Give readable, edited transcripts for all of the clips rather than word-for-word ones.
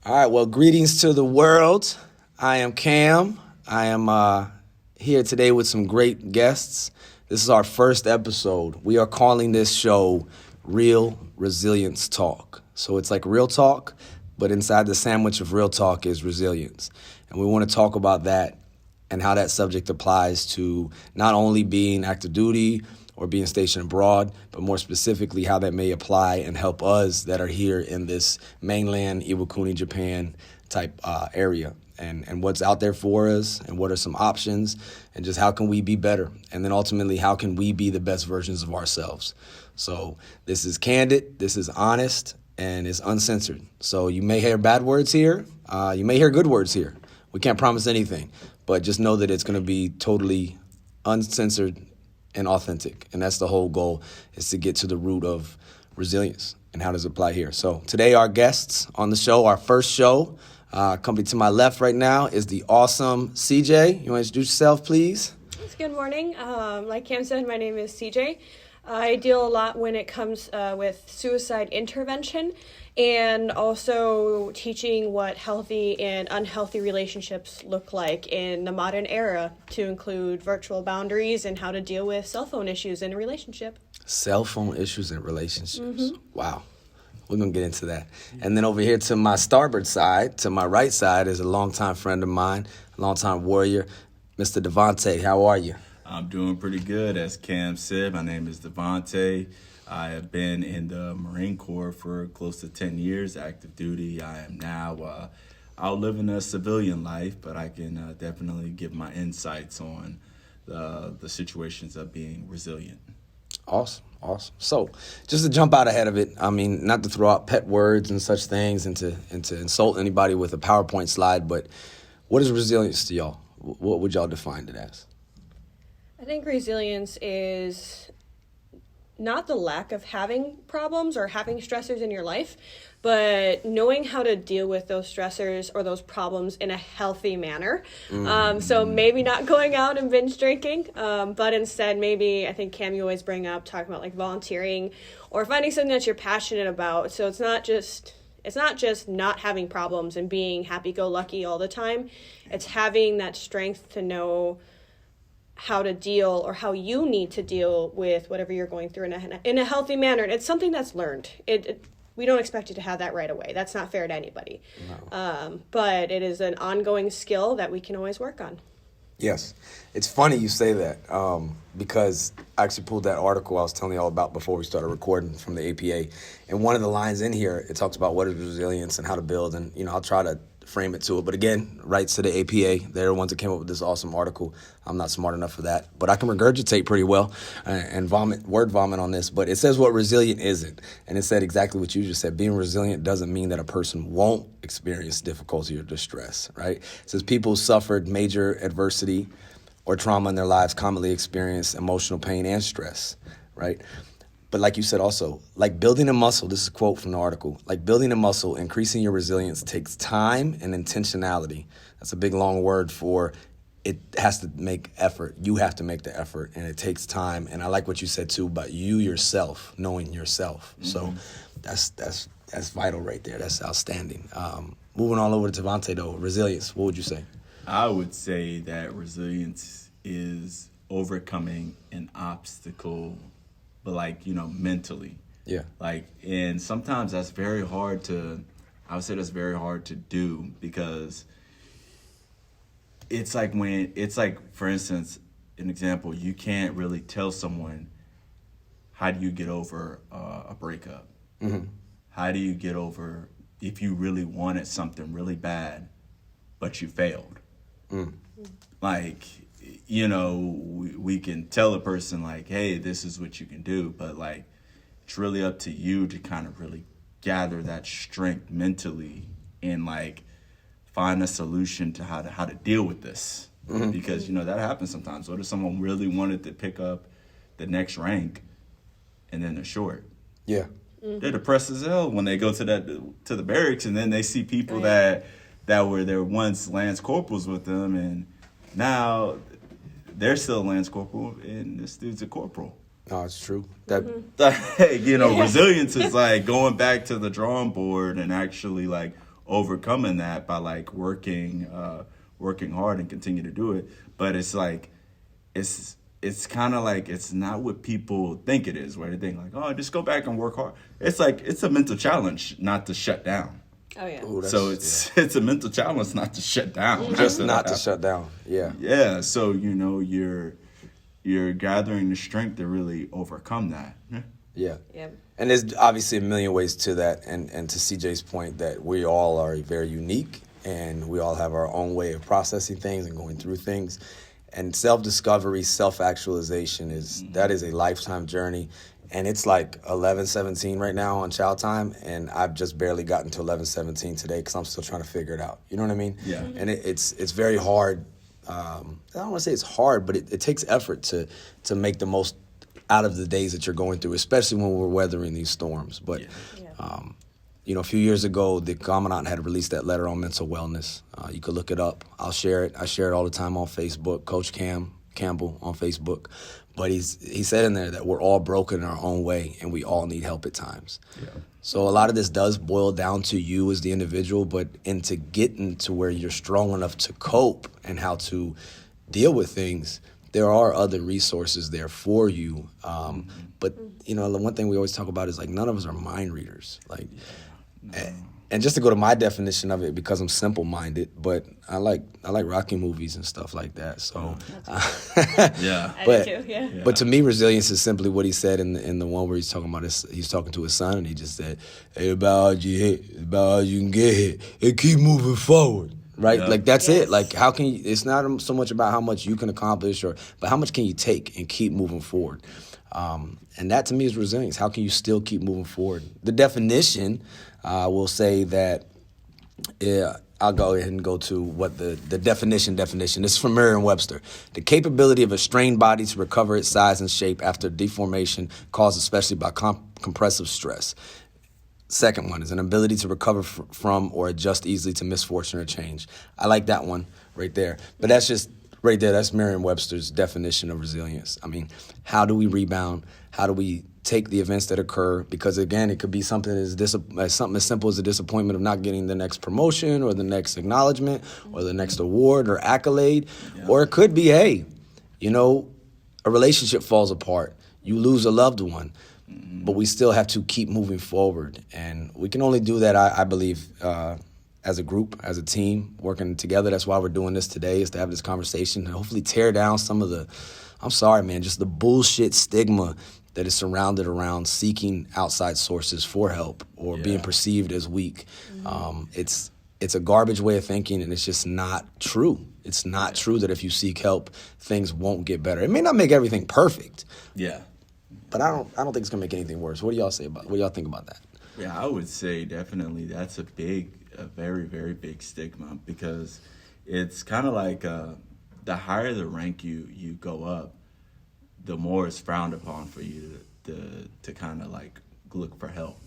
All right, well, greetings to the world. I am Cam. I am here today with some great guests. This is our first episode. We are calling this show Real Resilience Talk. So it's like real talk, but inside the sandwich of real talk is resilience. And we want to talk about that and how that subject applies to not only being active duty or being stationed abroad, but more specifically how that may apply and help us that are here in this mainland Iwakuni, Japan type area. And what's out there for us and what are some options and just how can we be better? And then ultimately, how can we be the best versions of ourselves? So this is candid, this is honest, and it's uncensored. So you may hear bad words here. You may hear good words here. We can't promise anything, but just know that it's going to be totally uncensored and authentic. And that's the whole goal, is to get to the root of resilience and how does it apply here. So today our guests on the show, our first show, company to my left right now is the awesome CJ. You want to introduce yourself, please? Good morning. Like Cam said, my name is CJ. I deal a lot when it comes with suicide intervention and also teaching what healthy and unhealthy relationships look like in the modern era, to include virtual boundaries and how to deal with cell phone issues in a relationship. Cell phone issues in relationships. Mm-hmm. Wow. We're going to get into that. And then over here to my starboard side, to my right side, is a longtime friend of mine, a longtime warrior, Mr. Devontae. How are you? I'm doing pretty good. As Cam said, my name is Devontae. I have been in the Marine Corps for close to 10 years, active duty. I am now out living a civilian life, but I can definitely give my insights on the situations of being resilient. Awesome. So, just to jump out ahead of it, I mean, not to throw out pet words and such things and to insult anybody with a PowerPoint slide, but what is resilience to y'all? What would y'all define it as? I think resilience is not the lack of having problems or having stressors in your life, but knowing how to deal with those stressors or those problems in a healthy manner. So maybe not going out and binge drinking, but instead maybe, I think Cam, you always bring up talking about like volunteering or finding something that you're passionate about. So it's not just not having problems and being happy-go-lucky all the time. It's having that strength to know how to deal or how you need to deal with whatever you're going through in a healthy manner. And it's something that's learned. We don't expect you to have that right away. That's not fair to anybody. No. But it is an ongoing skill that we can always work on. Yes. It's funny you say that because I actually pulled that article I was telling you all about before we started recording from the APA. And one of the lines in here, it talks about what is resilience and how to build. And, I'll try to frame it to it. But again, rights to the APA. They're the ones that came up with this awesome article. I'm not smart enough for that. But I can regurgitate pretty well and word vomit on this. But it says what resilient isn't. And it said exactly what you just said. Being resilient doesn't mean that a person won't experience difficulty or distress, right? It says people who suffered major adversity or trauma in their lives commonly experience emotional pain and stress, right? But like you said also, like building a muscle, this is a quote from the article, like building a muscle, increasing your resilience takes time and intentionality. That's a big, long word for it has to make effort. You have to make the effort, and it takes time. And I like what you said, too, about you yourself, knowing yourself. Mm-hmm. So that's vital right there. That's outstanding. Moving on over to Devontae, though, resilience, what would you say? I would say that resilience is overcoming an obstacle, but mentally. Yeah. And sometimes that's very hard to do because it's like, for instance, an example, you can't really tell someone, how do you get over a breakup? Mm-hmm. How do you get over if you really wanted something really bad, but you failed? Mm. We can tell a person hey, this is what you can do, but it's really up to you to kind of really gather that strength mentally and find a solution to how to deal with this. Mm-hmm. Because that happens sometimes. What if someone really wanted to pick up the next rank and then they're short? Yeah. Mm-hmm. They're depressed as hell when they go to the barracks and then they see people that were there once Lance Corporals with them, and now they're still a Lance Corporal and this dude's a corporal. No, it's true. That resilience is going back to the drawing board and actually overcoming that by like working hard and continue to do it. But it's like it's kind of like it's not what people think it is, where they think like, oh, just go back and work hard. It's like it's a mental challenge not to shut down. Oh yeah. Ooh, So it's a mental challenge not to shut down. Just not to shut down. Yeah. Yeah. So you're gathering the strength to really overcome that. Yeah. Yeah. And there's obviously a million ways to that. And to CJ's point that we all are very unique and we all have our own way of processing things and going through things. And self-discovery, self-actualization that is a lifetime journey. And it's like 11:17 right now on child time, and I've just barely gotten to 11:17 today because I'm still trying to figure it out. You know what I mean? Yeah. And it's very hard. I don't want to say it's hard, but it takes effort to make the most out of the days that you're going through, especially when we're weathering these storms. But a few years ago, the Commandant had released that letter on mental wellness. You could look it up. I'll share it. I share it all the time on Facebook. Coach Campbell on Facebook. But he said in there that we're all broken in our own way and we all need help at times. Yeah. So a lot of this does boil down to you as the individual, but into getting to where you're strong enough to cope and how to deal with things, there are other resources there for you. But, the one thing we always talk about is like none of us are mind readers. Like, and just to go to my definition of it, because I'm simple-minded, but I like Rocky movies and stuff like that. So, yeah, I do too. Yeah. But to me, resilience is simply what he said in the one where he's talking about he's talking to his son, and he just said, "Hey, about how you hit, about how you can get hit, and keep moving forward." Right, like that's it. Like how can you? It's not so much about how much you can accomplish, but how much can you take and keep moving forward. And that to me is resilience. How can you still keep moving forward? The definition will say that. I'll go ahead and go to what the definition. This is from Merriam-Webster. The capability of a strained body to recover its size and shape after deformation caused especially by compressive stress. Second one is an ability to recover from or adjust easily to misfortune or change. I like that one right there. But that's just right there. That's Merriam-Webster's definition of resilience. I mean, how do we rebound? How do we take the events that occur? Because again, it could be something something as simple as a disappointment of not getting the next promotion or the next acknowledgement or the next award or accolade. Yeah. Or it could be, hey, a relationship falls apart. You lose a loved one. But we still have to keep moving forward. And we can only do that, I believe, as a group, as a team, working together. That's why we're doing this today, is to have this conversation and hopefully tear down some of just the bullshit stigma that is surrounded around seeking outside sources for help or being perceived as weak. It's a garbage way of thinking, and it's just not true. It's not true that if you seek help, things won't get better. It may not make everything perfect. Yeah. But I don't think it's gonna make anything worse. What do y'all think about that? Yeah, I would say definitely that's a very, very big stigma, because it's kind of like the higher the rank you go up, the more it's frowned upon for you to kind of like look for help.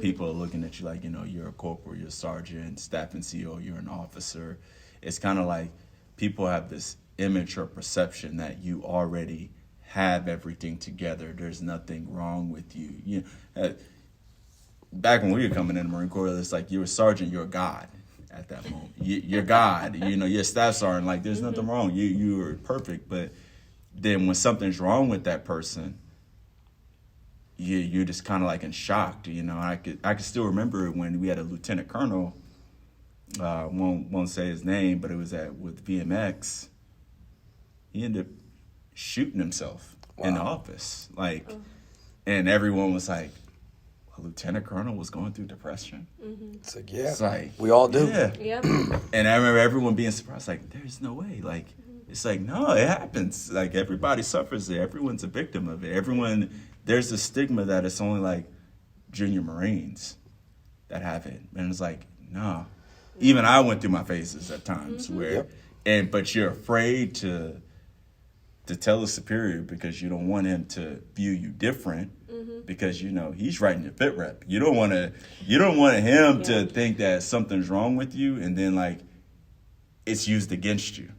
People are looking at you like, you're a corporal, you're a sergeant, staff and CO, you're an officer. It's kind of like people have this image or perception that you already have everything together. There's nothing wrong with you. Back when we were coming in the Marine Corps, it's like you're a sergeant, you're a god at that moment. You're God. You're a staff sergeant. Like there's nothing wrong. You are perfect. But then when something's wrong with that person, you're just kind of like in shock. I could still remember when we had a lieutenant colonel. Won't say his name, but it was with VMX. He ended up shooting himself in the office, and everyone was like, a lieutenant colonel was going through depression. Mm-hmm. It's like we all do. Yeah. And I remember everyone being surprised, like, there's no way. Like, it's like, no, it happens. Like, everybody suffers it. Everyone's a victim of it. There's a stigma that it's only like junior Marines that have it. And it's like, no. Even I went through my phases at times where, but you're afraid to tell a superior because you don't want him to view you different, because he's writing your fit rep. You don't want him to think that something's wrong with you and then like it's used against you.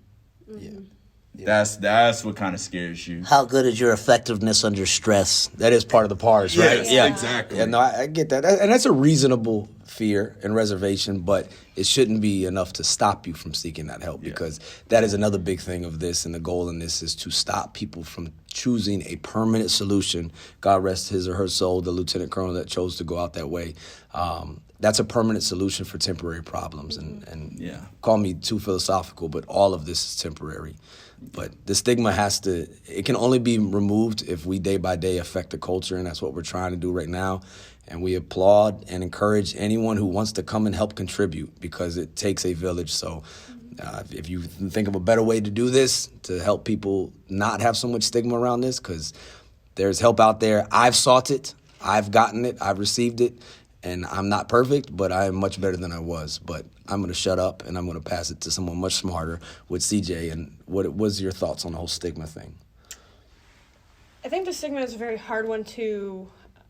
That's what kind of scares you. How good is your effectiveness under stress? That is part of the PARS, right? Yeah, exactly. Yeah, no, I get that. And that's a reasonable fear and reservation, but it shouldn't be enough to stop you from seeking that help, because that is another big thing of this, and the goal in this is to stop people from choosing a permanent solution. God rest his or her soul, the lieutenant colonel that chose to go out that way. That's a permanent solution for temporary problems, and call me too philosophical, but all of this is temporary. But the stigma it can only be removed if we day by day affect the culture, and that's what we're trying to do right now. And we applaud and encourage anyone who wants to come and help contribute, because it takes a village. So if you think of a better way to do this, to help people not have so much stigma around this, because there's help out there. I've sought it, I've gotten it, I've received it. And I'm not perfect, but I am much better than I was. But I'm going to shut up, and I'm going to pass it to someone much smarter with CJ. And what was your thoughts on the whole stigma thing? I think the stigma is a very hard one to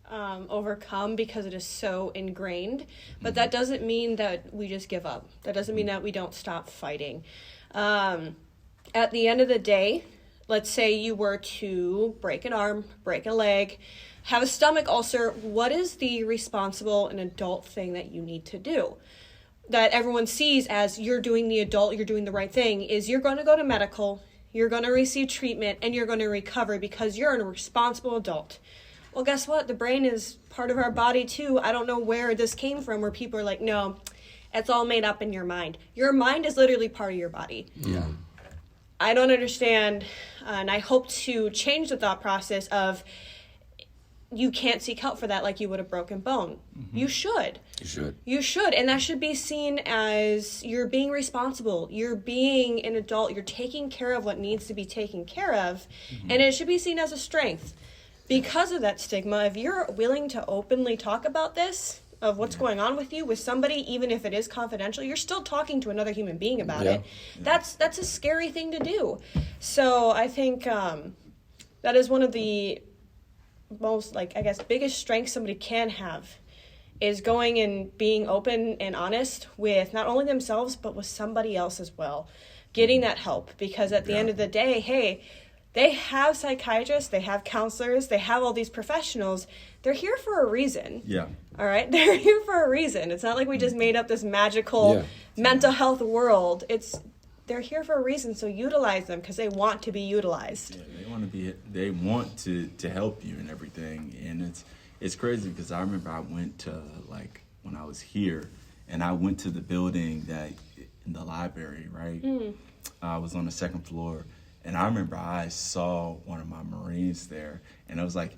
overcome because it is so ingrained. But that doesn't mean that we just give up. That doesn't mean that we don't stop fighting. At the end of the day, let's say you were to break an arm, break a leg, have a stomach ulcer, what is the responsible and adult thing that you need to do? That everyone sees as you're doing the adult, you're doing the right thing, is you're going to go to medical, you're going to receive treatment, and you're going to recover because you're a responsible adult. Well, guess what? The brain is part of our body too. I don't know where this came from, where people are like, no, it's all made up in your mind. Your mind is literally part of your body. Yeah. I don't understand, and I hope to change the thought process of, you can't seek help for that like you would a broken bone. Mm-hmm. You should. You should. And that should be seen as you're being responsible. You're being an adult. You're taking care of what needs to be taken care of. Mm-hmm. And it should be seen as a strength. Because of that stigma, if you're willing to openly talk about this, of what's going on with you, with somebody, even if it is confidential, you're still talking to another human being about it. Yeah. That's a scary thing to do. So I think that is one of the most, biggest strengths somebody can have, is going and being open and honest with not only themselves, but with somebody else as well. Getting that help, because at the end of the day, hey, they have psychiatrists, they have counselors, they have all these professionals. They're here for a reason. Yeah. All right? They're here for a reason. It's not like we just made up this magical mental health world. They're here for a reason, so utilize them because they want to be utilized. Yeah, they want to help you and everything. And it's crazy because I remember I went to, when I was here, and I went to the building that in the library, right? I was on the second floor, and I remember I saw one of my Marines there, and it was like,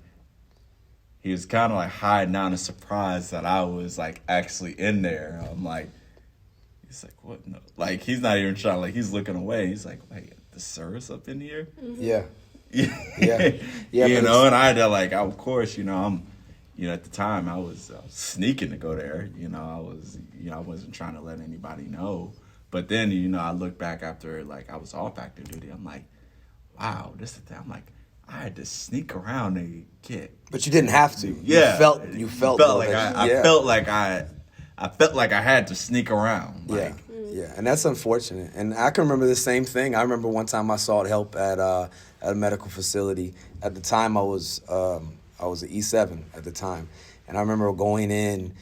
he was kind of hiding out in surprise that I was actually in there. I'm like, he's like, what? No. He's not even trying. He's looking away. He's like, wait, the sir's up in here? Mm-hmm. Yeah. And I had to, of course, I'm, at the time I was sneaking to go there. I wasn't trying to let anybody know. But then, I look back after, I was off active duty. I'm like, wow, this is the thing. I'm like, I had to sneak around and get. But you didn't have to. Yeah. You felt I felt like I had to sneak around. Yeah, and that's unfortunate. And I can remember the same thing. I remember one time I sought help at a medical facility. At the time, I was an E7 at the time, and I remember going in,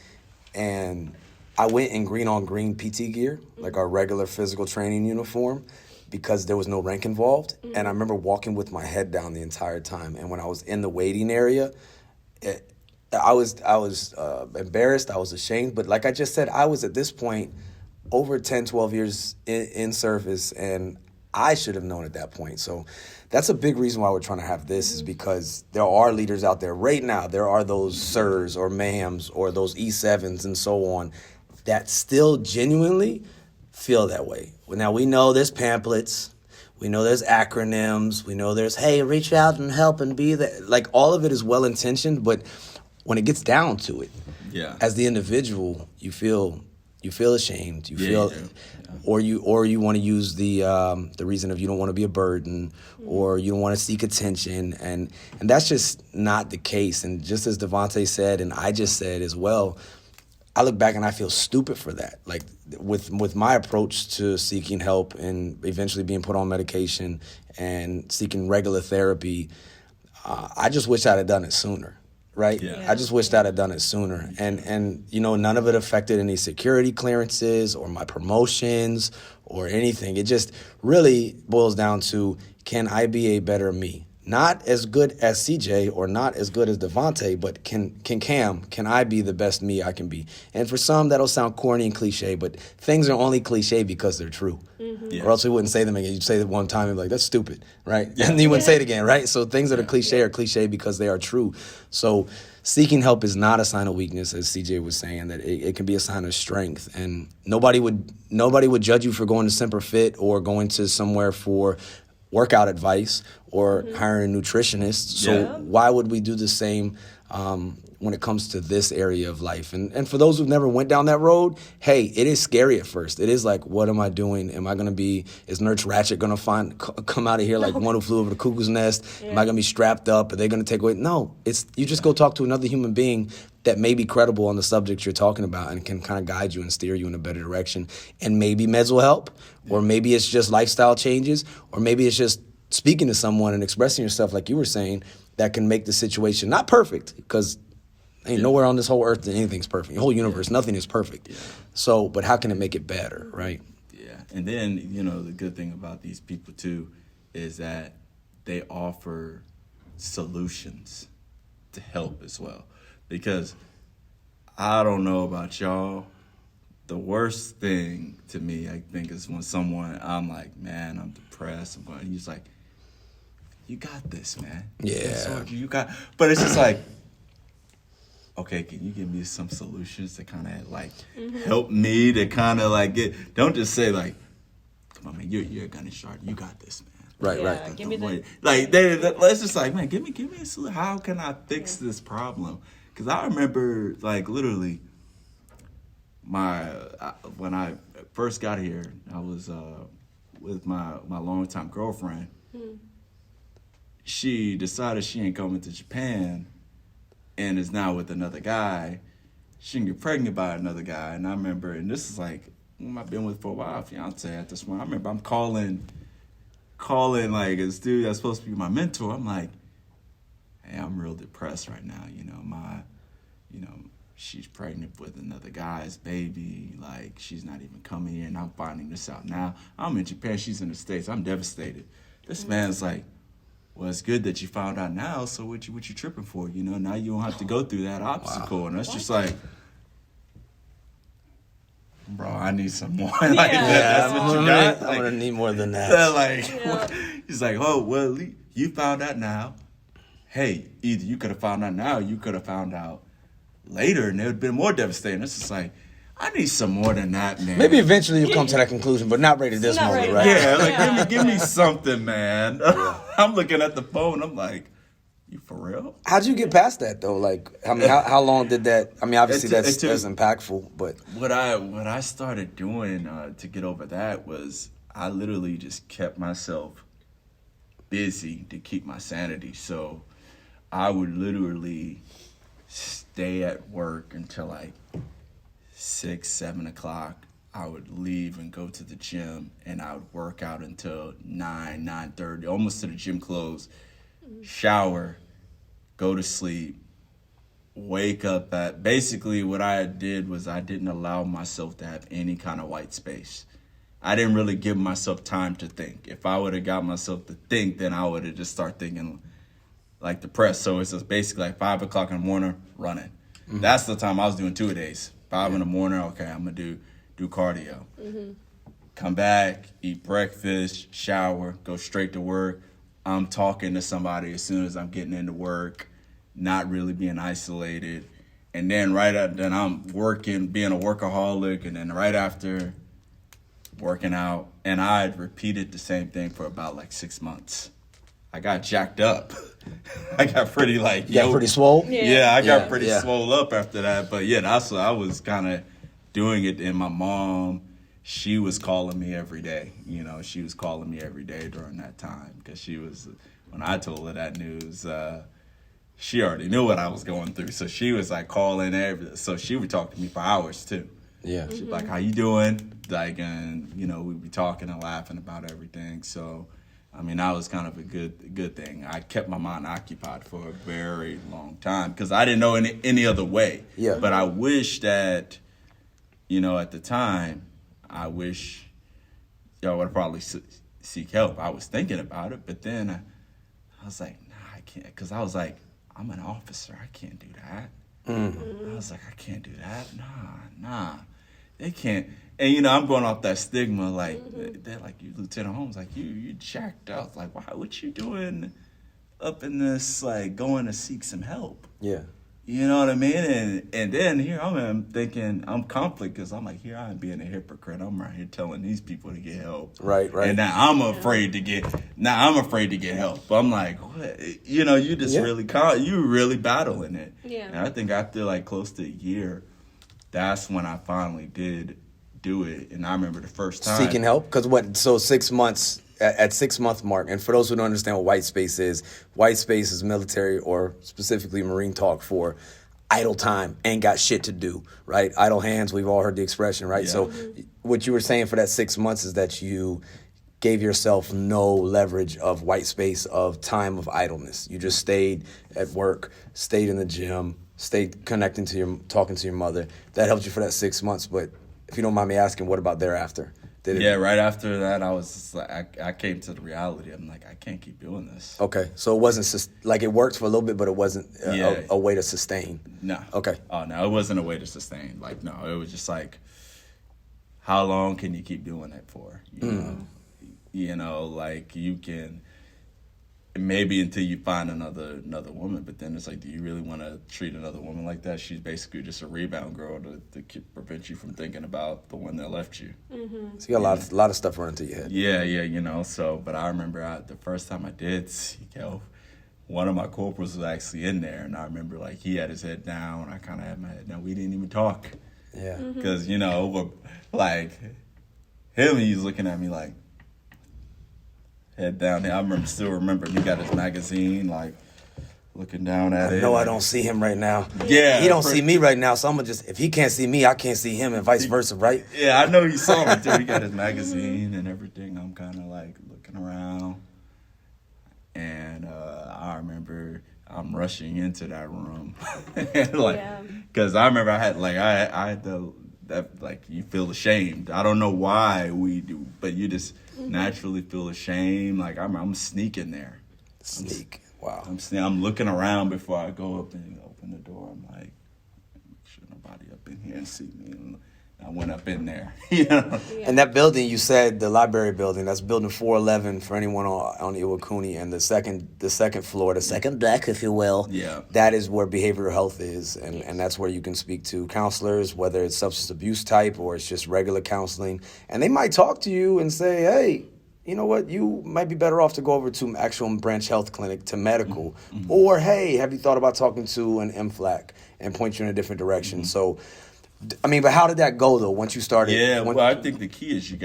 and I went in green on green PT gear, our regular physical training uniform, because there was no rank involved. Mm-hmm. And I remember walking with my head down the entire time. And when I was in the waiting area, I was embarrassed. I was ashamed. But like I just said, I was at this point over 10, 12 years in service, and I should have known at that point. So that's a big reason why we're trying to have this, is because there are leaders out there right now. There are those sirs or ma'ams or those E7s and so on that still genuinely feel that way. Now, we know there's pamphlets, we know there's acronyms, we know there's, hey, reach out and help and be there. All of it is well-intentioned, but when it gets down to it, as the individual, you feel ashamed, or you want to use the reason of you don't want to be a burden, or you don't want to seek attention, and that's just not the case. And just as Devontae said, and I just said as well, I look back and I feel stupid for that. With my approach to seeking help and eventually being put on medication and seeking regular therapy, I just wish I'd have done it sooner. right? Yeah. I just wished I'd have done it sooner. And you know, none of it affected any security clearances or my promotions or anything. It just really boils down to, can I be a better me? Not as good as CJ or not as good as Devontae, but can I be the best me I can be? And for some, that'll sound corny and cliche, but things are only cliche because they're true. Yeah. Or else we wouldn't say them again. You'd say it one time and be like, that's stupid, right? And then you wouldn't say it again, right? So things that are cliche because they are true. So seeking help is not a sign of weakness, as CJ was saying, that it can be a sign of strength. And nobody would judge you for going to Semper Fit or going to somewhere for workout advice or hiring a nutritionist. So why would we do the same when it comes to this area of life? And for those who've never went down that road, hey, it is scary at first. It is like, what am I doing? Am I going to be, is Nurse Ratchet going to come out of here like one who flew over the cuckoo's nest? Am I going to be strapped up? Are they going to take away? No, you just go talk to another human being that may be credible on the subject you're talking about and can kind of guide you and steer you in a better direction. And maybe meds will help, or maybe it's just lifestyle changes, or maybe it's just speaking to someone and expressing yourself like you were saying that can make the situation not perfect, because ain't nowhere on this whole earth that anything's perfect. The whole universe, nothing is perfect. Yeah. So, but how can it make it better, right? Yeah. And then, you know, the good thing about these people too is that they offer solutions to help as well. Because I don't know about y'all, the worst thing to me, I think, is when I'm like, man, I'm depressed. He's like, you got this, man. Yeah. You got, but it's just like, okay, can you give me some solutions to kind of like help me to kind of like don't just say like, come on, man, you're gonna start. You got this, man. Right. Give me the let's just like, man, give me a solution. How can I fix this problem? Because I remember like literally when I first got here, I was with my longtime girlfriend. She decided she ain't coming to Japan and is now with another guy. She can get pregnant by another guy. And I remember, and this is like, I've been with for a while, fiance at this point. I remember I'm calling like this dude that's supposed to be my mentor. I'm like, hey, I'm real depressed right now. She's pregnant with another guy's baby. Like, she's not even coming here, and I'm finding this out now. I'm in Japan, she's in the States. I'm devastated. This man's like, well, it's good that you found out now, so what you tripping for? Now you don't have to go through that obstacle. Wow. And that's just like, bro, I need some more. Like, that's what you got? I'm going to need more than that. He's like, oh, well, you found out now. Hey, either you could have found out now, or you could have found out later, and it would have been more devastating. It's just like, I need some more than that, man. Maybe eventually you'll come to that conclusion, but not right at this moment, right? Yeah, like give me something, man. I'm looking at the phone. I'm like, you for real? How'd you get past that though? Like, I mean, how long did that? I mean, obviously that's impactful, but what I started doing to get over that was I literally just kept myself busy to keep my sanity. So I would literally stay at work until like 6, 7 o'clock. I would leave and go to the gym, and I would work out until 9, 9:30, almost to the gym close, shower, go to sleep, wake up basically what I did was I didn't allow myself to have any kind of white space. I didn't really give myself time to think. If I would have got myself to think, then I would have just started thinking like depressed. So it's just basically like 5 o'clock in the morning, running. Mm-hmm. That's the time I was doing 2-a-days. 5 in the morning, okay, I'm going to do cardio. Mm-hmm. Come back, eat breakfast, shower, go straight to work. I'm talking to somebody as soon as I'm getting into work, not really being isolated. And then then I'm working, being a workaholic, and then right after working out. And I'd repeated the same thing for about like 6 months. I got jacked up. I got pretty like... You got pretty swole? Yeah, I got pretty swole up after that. But yeah, that's what I was kind of doing it. And my mom, she was calling me every day. She was calling me every day during that time. Because when I told her that news, she already knew what I was going through. So she was like calling so she would talk to me for hours too. Yeah. She'd be like, how you doing? Like, and we'd be talking and laughing about everything. So I mean, that was kind of a good thing. I kept my mind occupied for a very long time because I didn't know any other way. Yeah. But I wish that, at the time, I wish y'all would probably seek help. I was thinking about it, but then I was like, nah, I can't. Because I was like, I'm an officer. I can't do that. I was like, I can't do that. Nah. They can't. And, I'm going off that stigma, like, they're like, you Lieutenant Holmes, like, you jacked up. Like, why, what you doing up in this, like, going to seek some help? Yeah. You know what I mean? And then here I am thinking, I'm conflict because I'm like, here I am being a hypocrite. I'm right here telling these people to get help. Right. And now I'm afraid to get help. I'm like, what? You just you really battling it. Yeah. And I think after like close to a year, that's when I finally did do it. And I remember the first time. Seeking help? Because so 6 months, at 6 month mark, and for those who don't understand what white space is military or specifically Marine talk for idle time, ain't got shit to do, right? Idle hands, we've all heard the expression, right? Yeah. So what you were saying for that 6 months is that you gave yourself no leverage of white space, of time of idleness. You just stayed at work, stayed in the gym, stayed talking to your mother. That helped you for that 6 months, but if you don't mind me asking, what about thereafter? Right after that, I was just like, I came to the reality. I'm like, I can't keep doing this. Okay, so it wasn't like it worked for a little bit, but it wasn't a way to sustain. No. Okay. Oh no, it wasn't a way to sustain. Like no, it was just like, how long can you keep doing it for? Like you can. Maybe until you find another woman, but then it's like, do you really want to treat another woman like that? She's basically just a rebound girl to prevent you from thinking about the one that left you. Mm-hmm. So you got a lot of stuff running through your head. Yeah. So, but I remember the first time I did seek help, one of my corporals was actually in there, and I remember like he had his head down, I kind of had my head down. We didn't even talk. Yeah. Because like him, he's looking at me like. Head down here. I still remember he got his magazine, like looking down at it. No, I don't see him right now. Yeah, he don't see me right now, so I'm gonna if he can't see me, I can't see him, and vice versa, right? Yeah, I know he saw me too. He got his magazine and everything. I'm kind of like looking around, and I remember I'm rushing into that room, because I remember I had that like you feel ashamed. I don't know why we do, but you just naturally feel ashamed. Like I'm sneaking there. Wow. I'm looking around before I go up and open the door. I'm like, make sure nobody up in here and see me. And I went up in there. And that building you said, the library building, that's building 411 for anyone on Iwakuni, and the second floor, the second deck, if you will. Yeah. That is where behavioral health is, and that's where you can speak to counselors, whether it's substance abuse type or it's just regular counseling. And they might talk to you and say, hey, you know what, you might be better off to go over to actual branch health clinic, to medical. Mm-hmm. Or, hey, have you thought about talking to an MFLAC and point you in a different direction? Mm-hmm. So, I mean, but how did that go, though, once you started? Yeah, well, I think the key is you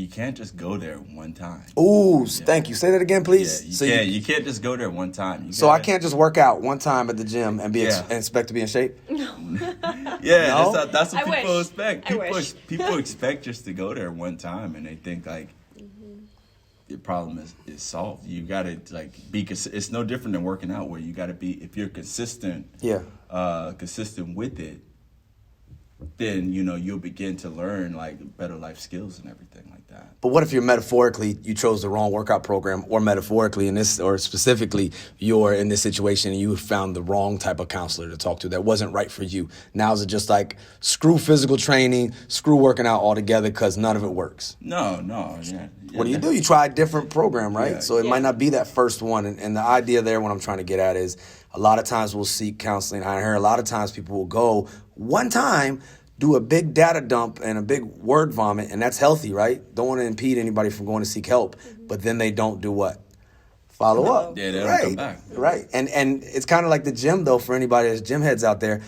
can't just go there one time. Ooh, Thank you. Say that again, please. Yeah, you can't just go there one time. I can't just work out one time at the gym and expect to be in shape? No. Yeah, that's what people expect. People expect just to go there one time, and they think, like, the problem is solved. You got to, like, it's no different than working out, where you got to be, if you're consistent with it, then, you'll begin to learn, like, better life skills and everything like that. But what if you chose the wrong workout program, or metaphorically or specifically, you're in this situation and you found the wrong type of counselor to talk to that wasn't right for you? Now is it just like, screw physical training, screw working out altogether because none of it works? No. Yeah. What do? You try a different program, right? Yeah. So it might not be that first one. And the idea there, what I'm trying to get at is, a lot of times we'll seek counseling. I hear a lot of times people will go one time, do a big data dump and a big word vomit, and that's healthy, right? Don't want to impede anybody from going to seek help. Mm-hmm. But then they don't do what? Follow up. Yeah, they don't come back. Right. And it's kind of like the gym, though, for anybody that's gym heads out there.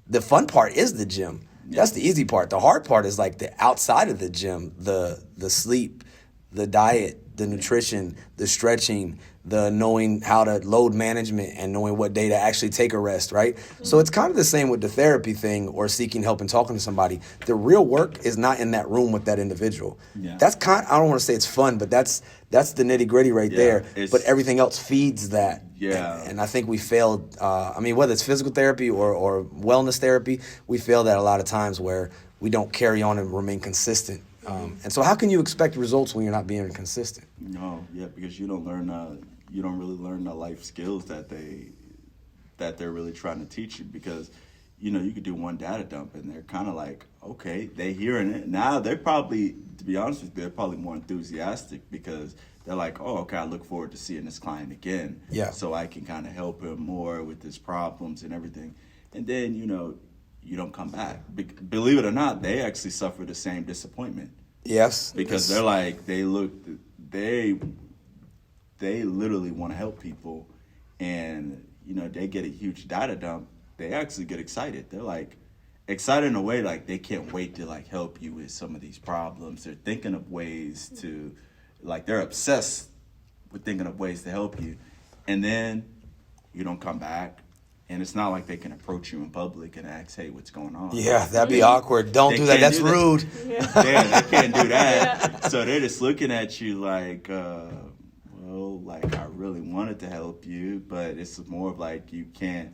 The fun part is the gym. Yeah. That's the easy part. The hard part is like the outside of the gym, the sleep, the diet, the nutrition, the stretching, the knowing how to load management and knowing what day to actually take a rest, right? So it's kind of the same with the therapy thing or seeking help and talking to somebody. The real work is not in that room with that individual. Yeah. That's I don't want to say it's fun, but that's the nitty gritty right there. But everything else feeds that. Yeah. And I think we failed, whether it's physical therapy or wellness therapy, we fail that a lot of times where we don't carry on and remain consistent. And so how can you expect results when you're not being consistent? No, yeah, because you don't really learn the life skills that they're really trying to teach you. Because, you could do one data dump and they're kind of like, okay, they hearing it. Now they're probably, to be honest with you, they're probably more enthusiastic because they're like, oh, okay, I look forward to seeing this client again. Yeah. So I can kind of help him more with his problems and everything. And then, you don't come back. Believe it or not, they actually suffer the same disappointment. Yes. Because they're like, they literally want to help people, and, they get a huge data dump. They actually get excited. They're like excited in a way like they can't wait to like help you with some of these problems. They're thinking of ways to, like, they're obsessed with thinking of ways to help you. And then you don't come back. And it's not like they can approach you in public and ask, hey, what's going on? Yeah, that'd be awkward. Don't do that. That's rude. Yeah, they can't do that. Yeah. So they're just looking at you like, I really wanted to help you, but it's more of like you can't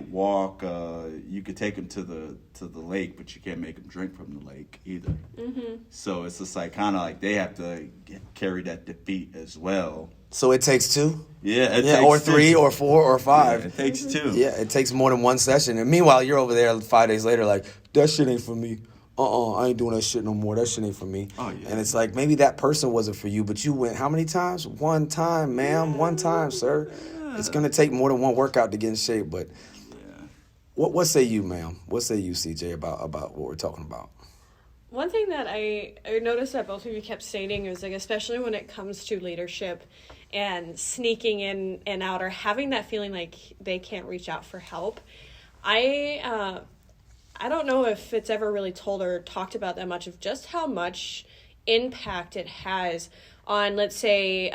walk. You could take them to the lake, but you can't make them drink from the lake either. Mm-hmm. So it's just like kind of like they have to carry that defeat as well. So it takes two? Yeah, it takes or three or four or five. Yeah, it takes two. Yeah, it takes more than one session. And meanwhile, you're over there 5 days later like, that shit ain't for me. I ain't doing that shit no more. That shit ain't for me. Oh, yeah. And it's like, maybe that person wasn't for you, but you went how many times? One time, ma'am. Yeah. One time, sir. Yeah. It's going to take more than one workout to get in shape. But what say you, ma'am? What say you, CJ, about what we're talking about? One thing that I noticed that both of you kept stating is, like, especially when it comes to leadership and sneaking in and out or having that feeling like they can't reach out for help. I don't know if it's ever really told or talked about that much of just how much impact it has on, let's say,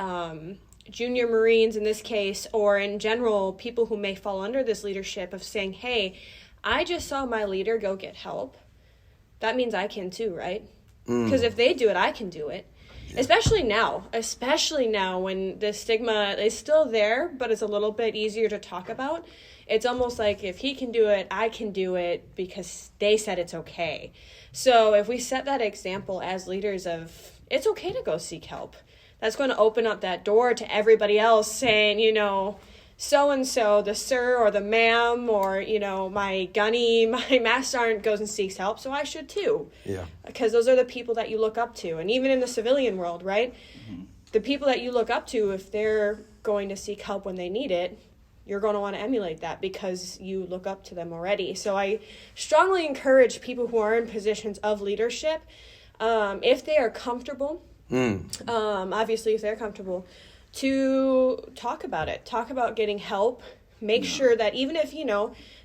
junior Marines in this case, or in general, people who may fall under this leadership of saying, hey, I just saw my leader go get help. That means I can too, right? Because if they do it, I can do it. Yeah. Especially now when the stigma is still there, but it's a little bit easier to talk about. It's almost like if he can do it, I can do it because they said it's okay. So if we set that example as leaders of it's okay to go seek help, that's going to open up that door to everybody else saying, so-and-so, the sir or the ma'am or, my gunny, my master sergeant goes and seeks help, so I should too. Yeah. Because those are the people that you look up to. And even in the civilian world, right? Mm-hmm. The people that you look up to, if they're going to seek help when they need it, you're going to want to emulate that because you look up to them already. So I strongly encourage people who are in positions of leadership, if they are comfortable, obviously if they're comfortable, to talk about it. Talk about getting help. Make sure that even if,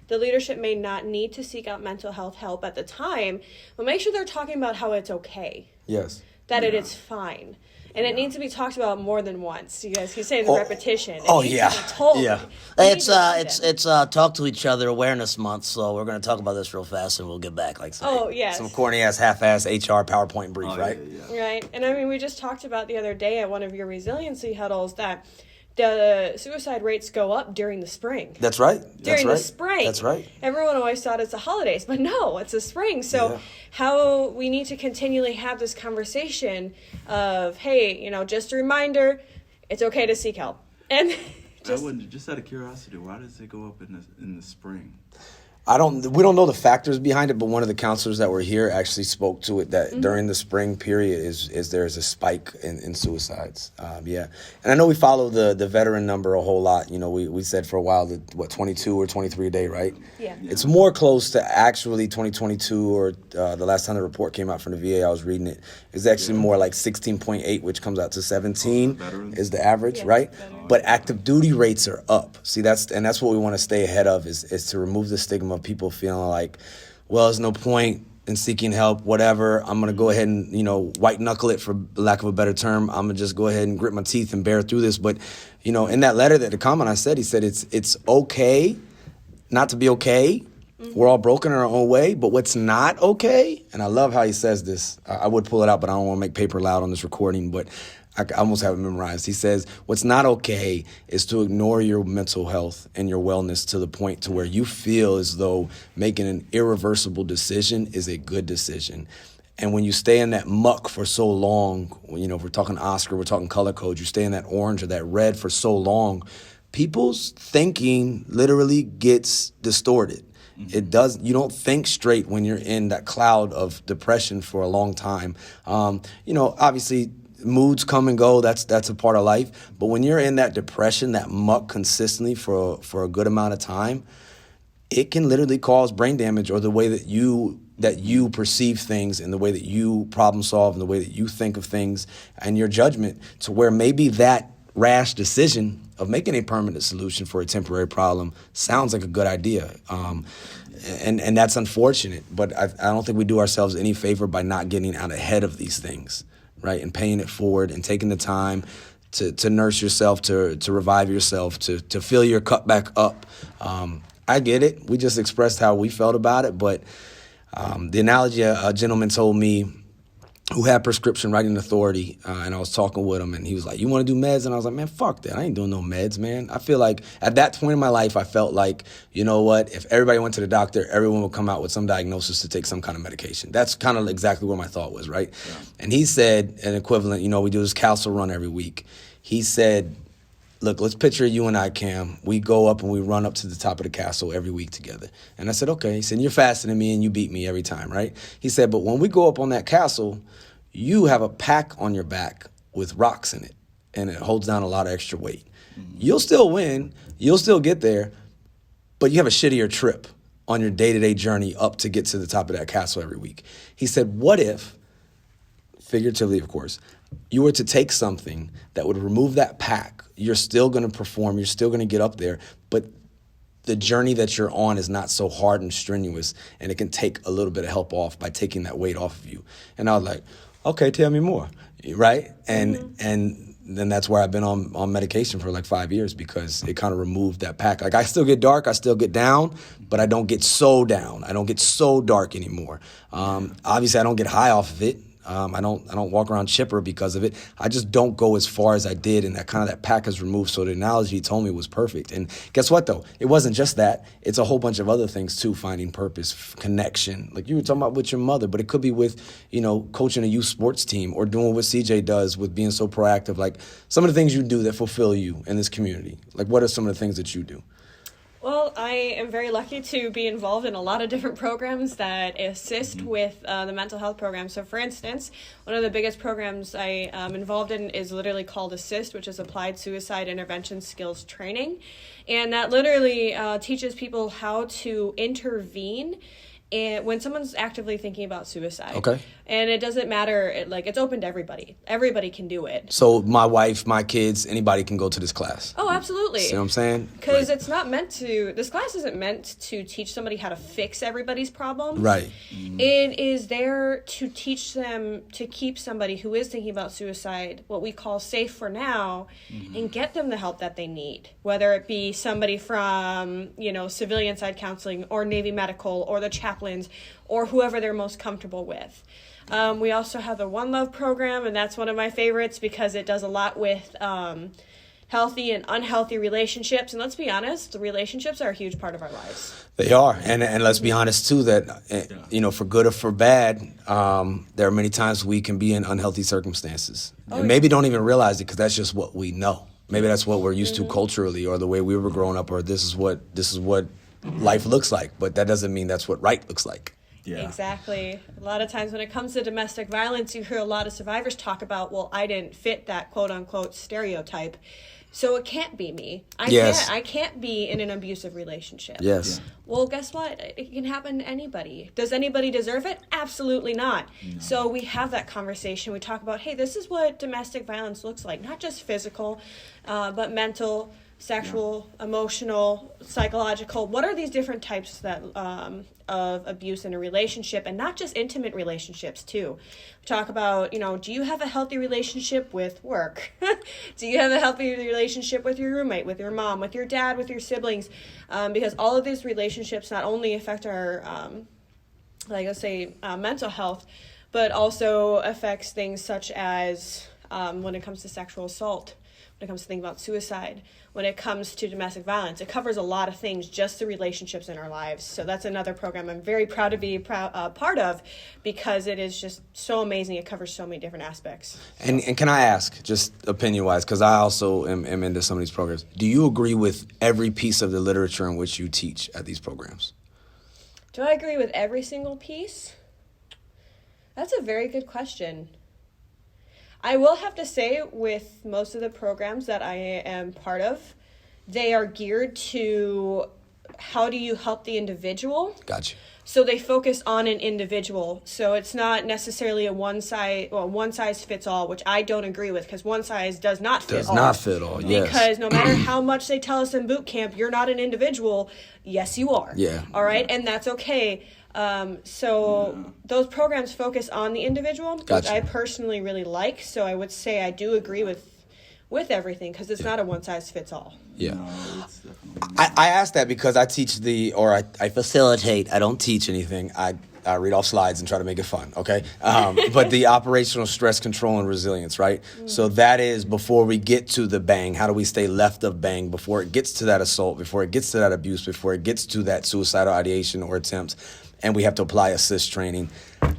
the leadership may not need to seek out mental health help at the time, but make sure they're talking about how it's okay. Yes. That it is fine. And it needs to be talked about more than once. You guys keep saying the repetition. It yeah. needs to be told. Yeah. It's Talk to Each Other Awareness Month, so we're going to talk about this real fast and we'll get back. Some corny-ass, half-ass HR PowerPoint brief, right? Yeah. Right. And we just talked about the other day at one of your resiliency huddles that the suicide rates go up during the spring. That's right. During the spring. That's right. Everyone always thought it's the holidays, but no, it's the spring. So how we need to continually have this conversation of, hey, just a reminder, it's okay to seek help. And just out of curiosity, why does it go up in the spring? We don't know the factors behind it, but one of the counselors that were here actually spoke to it that during the spring period is there's a spike in suicides. And I know we follow the veteran number a whole lot. We said for a while that 22 or 23 a day, right? Yeah. It's more close to actually 2022 or the last time the report came out from the VA. I was reading it. It's actually more like 16.8, which comes out to 17 is the average, right? But active duty rates are up. See, that's what we want to stay ahead of is to remove the stigma of people feeling like, well, there's no point. and seeking help, whatever. I'm going to go ahead and, white knuckle it, for lack of a better term. I'm going to just go ahead and grit my teeth and bear through this. But, in that letter, the comment I said, he said, it's okay not to be okay. We're all broken in our own way, but what's not okay, and I love how he says this. I would pull it out, but I don't want to make paper loud on this recording, but I almost have it memorized. He says, what's not okay is to ignore your mental health and your wellness to the point to where you feel as though making an irreversible decision is a good decision. And when you stay in that muck for so long, if we're talking Oscar, we're talking color code, you stay in that orange or that red for so long, people's thinking literally gets distorted. It does. You don't think straight when you're in that cloud of depression for a long time. Obviously moods come and go. That's a part of life. But when you're in that depression, that muck consistently for a good amount of time, it can literally cause brain damage, or the way that you perceive things and the way that you problem solve and the way that you think of things and your judgment, to where maybe that rash decision of making a permanent solution for a temporary problem sounds like a good idea. And that's unfortunate, but I don't think we do ourselves any favor by not getting out ahead of these things, right? And paying it forward and taking the time to nurse yourself, to revive yourself, to fill your cup back up. I get it. We just expressed how we felt about it, but the analogy a gentleman told me, who had prescription writing authority, and I was talking with him, and he was like, you want to do meds? And I was like, man, fuck that. I ain't doing no meds, man. I feel like at that point in my life, I felt like, you know what? If everybody went to the doctor, everyone would come out with some diagnosis to take some kind of medication. That's kind of exactly where my thought was, right? Yeah. And he said an equivalent, we do this castle run every week. He said, look, let's picture you and I, Cam. We go up and we run up to the top of the castle every week together. And I said, okay. He said, you're faster than me and you beat me every time, right? He said, but when we go up on that castle, you have a pack on your back with rocks in it, and it holds down a lot of extra weight. Mm-hmm. You'll still win. You'll still get there, but you have a shittier trip on your day-to-day journey up to get to the top of that castle every week. He said, what if, figuratively, of course, you were to take something that would remove that pack? You're still going to perform. You're still going to get up there, but the journey that you're on is not so hard and strenuous, and it can take a little bit of help off by taking that weight off of you. And I was like, okay, tell me more, right? And then that's where I've been on medication for like 5 years, because it kind of removed that pack. Like, I still get dark, I still get down, but I don't get so down. I don't get so dark anymore. Obviously, I don't get high off of it. I don't walk around chipper because of it. I just don't go as far as I did, and that pack is removed. So the analogy he told me was perfect. And guess what, though? It wasn't just that. It's a whole bunch of other things too: finding purpose, connection. Like you were talking about with your mother, but it could be with, coaching a youth sports team, or doing what CJ does with being so proactive. Like, some of the things you do that fulfill you in this community. Like, what are some of the things that you do? Well, I am very lucky to be involved in a lot of different programs that assist with the mental health program. So, for instance, one of the biggest programs I am involved in is literally called ASSIST, which is Applied Suicide Intervention Skills Training. And that literally teaches people how to intervene when someone's actively thinking about suicide. Okay. And it doesn't matter, it's open to everybody. Everybody can do it. So my wife, my kids, anybody can go to this class? Oh, absolutely. See what I'm saying? Because it's not meant to, this class isn't meant to teach somebody how to fix everybody's problems. Right. Mm-hmm. It is there to teach them to keep somebody who is thinking about suicide, what we call safe for now, and get them the help that they need. Whether it be somebody from, civilian side counseling, or Navy medical, or the chaplains, or whoever they're most comfortable with. We also have the One Love program, and that's one of my favorites because it does a lot with healthy and unhealthy relationships. And let's be honest, the relationships are a huge part of our lives. They are. And let's be honest, too, that, for good or for bad, there are many times we can be in unhealthy circumstances. And maybe don't even realize it because that's just what we know. Maybe that's what we're used to culturally, or the way we were growing up, or this is what life looks like. But that doesn't mean that's what right looks like. Yeah. Exactly. A lot of times when it comes to domestic violence, you hear a lot of survivors talk about, well, I didn't fit that quote-unquote stereotype, so it can't be me. I can't be in an abusive relationship. Yes. Yeah. Well, guess what? It can happen to anybody. Does anybody deserve it? Absolutely not. No. So we have that conversation. We talk about, hey, this is what domestic violence looks like. Not just physical, but mental, sexual, emotional, psychological. What are these different types that of abuse in a relationship, and not just intimate relationships too? We talk about, do you have a healthy relationship with work? Do you have a healthy relationship with your roommate, with your mom, with your dad, with your siblings? Because all of these relationships not only affect our, mental health, but also affects things such as when it comes to sexual assault, when it comes to thinking about suicide, when it comes to domestic violence. It covers a lot of things, just the relationships in our lives. So that's another program I'm very proud to be part of, because it is just so amazing. It covers so many different aspects. And can I ask, just opinion-wise, because I also am into some of these programs, do you agree with every piece of the literature in which you teach at these programs? Do I agree with every single piece? That's a very good question. I will have to say, with most of the programs that I am part of, they are geared to how do you help the individual. Gotcha. So they focus on an individual. So it's not necessarily a one size fits all, which I don't agree with, because one size does not fit all. Does not fit all, yes. Because no matter how much they tell us in boot camp, you're not an individual. Yes, you are. Yeah. All right, and that's okay. Those programs focus on the individual, Gotcha. which I personally really like. So I would say I do agree with everything, because it's not a one size fits all. Yeah. No, it's definitely not. I asked that because I teach I Facilitate. I don't teach anything. I read off slides and try to make it fun, okay? But the operational stress control and resilience, right? So that is before we get to the bang. How do we stay left of bang before it gets to that assault, before it gets to that abuse, before it gets to that suicidal ideation or attempt? And we have to apply assist training.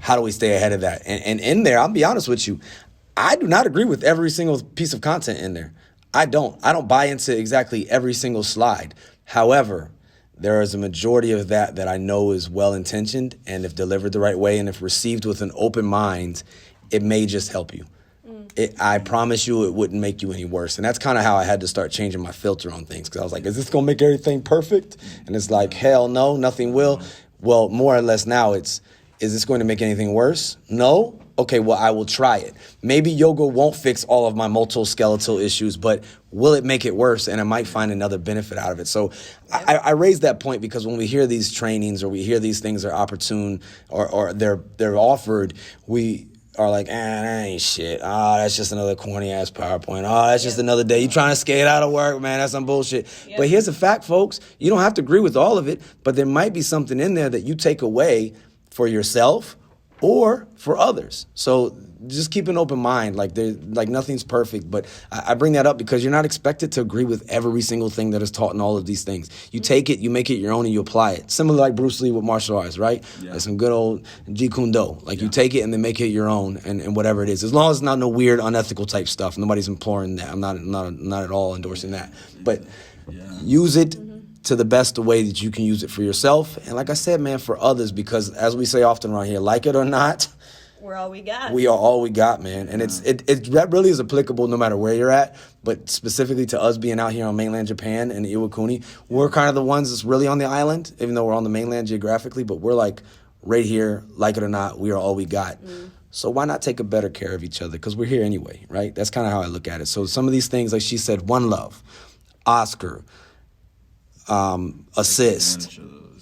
How do we stay ahead of that? And in there, I'll be honest with you, I do not agree with every single piece of content in there. I don't buy into exactly every single slide. However, there is a majority of that I know is well-intentioned, and if delivered the right way and if received with an open mind, it may just help you. I promise you it wouldn't make you any worse. And that's kind of how I had to start changing my filter on things, because I was like, is this going to make everything perfect? And it's like, hell no, nothing will. Well, more or less now is this going to make anything worse? No? Okay, well, I will try it. Maybe yoga won't fix all of my musculoskeletal issues, but will it make it worse? And I might find another benefit out of it. So I raise that point because when we hear these trainings or we hear these things are opportune or they're offered, we are like, that ain't shit. That's just another corny-ass PowerPoint. That's just another day. You trying to skate out of work, man. That's some bullshit. Yep. But here's the fact, folks. You don't have to agree with all of it, but there might be something in there that you take away for yourself or for others. So just keep an open mind. Like nothing's perfect, but I bring that up because you're not expected to agree with every single thing that is taught in all of these things. You take it, you make it your own, and you apply it. Similar like Bruce Lee with martial arts, right? Yeah. Like some good old Jeet Kune Do. Like you take it and then make it your own, and whatever it is. As long as it's not no weird, unethical type stuff. Nobody's imploring that. I'm not at all endorsing that. But use it to the best way that you can use it for yourself. And like I said, man, for others, because as we say often around here, like it or not, we're all we got. We are all we got, man. And that really is applicable no matter where you're at, but specifically to us being out here on mainland Japan and Iwakuni, we're kind of the ones that's really on the island, even though we're on the mainland geographically, but we're like right here, like it or not, we are all we got. So why not take a better care of each other? Because we're here anyway, right? That's kind of how I look at it. So some of these things, like she said, One Love, Oscar, assist.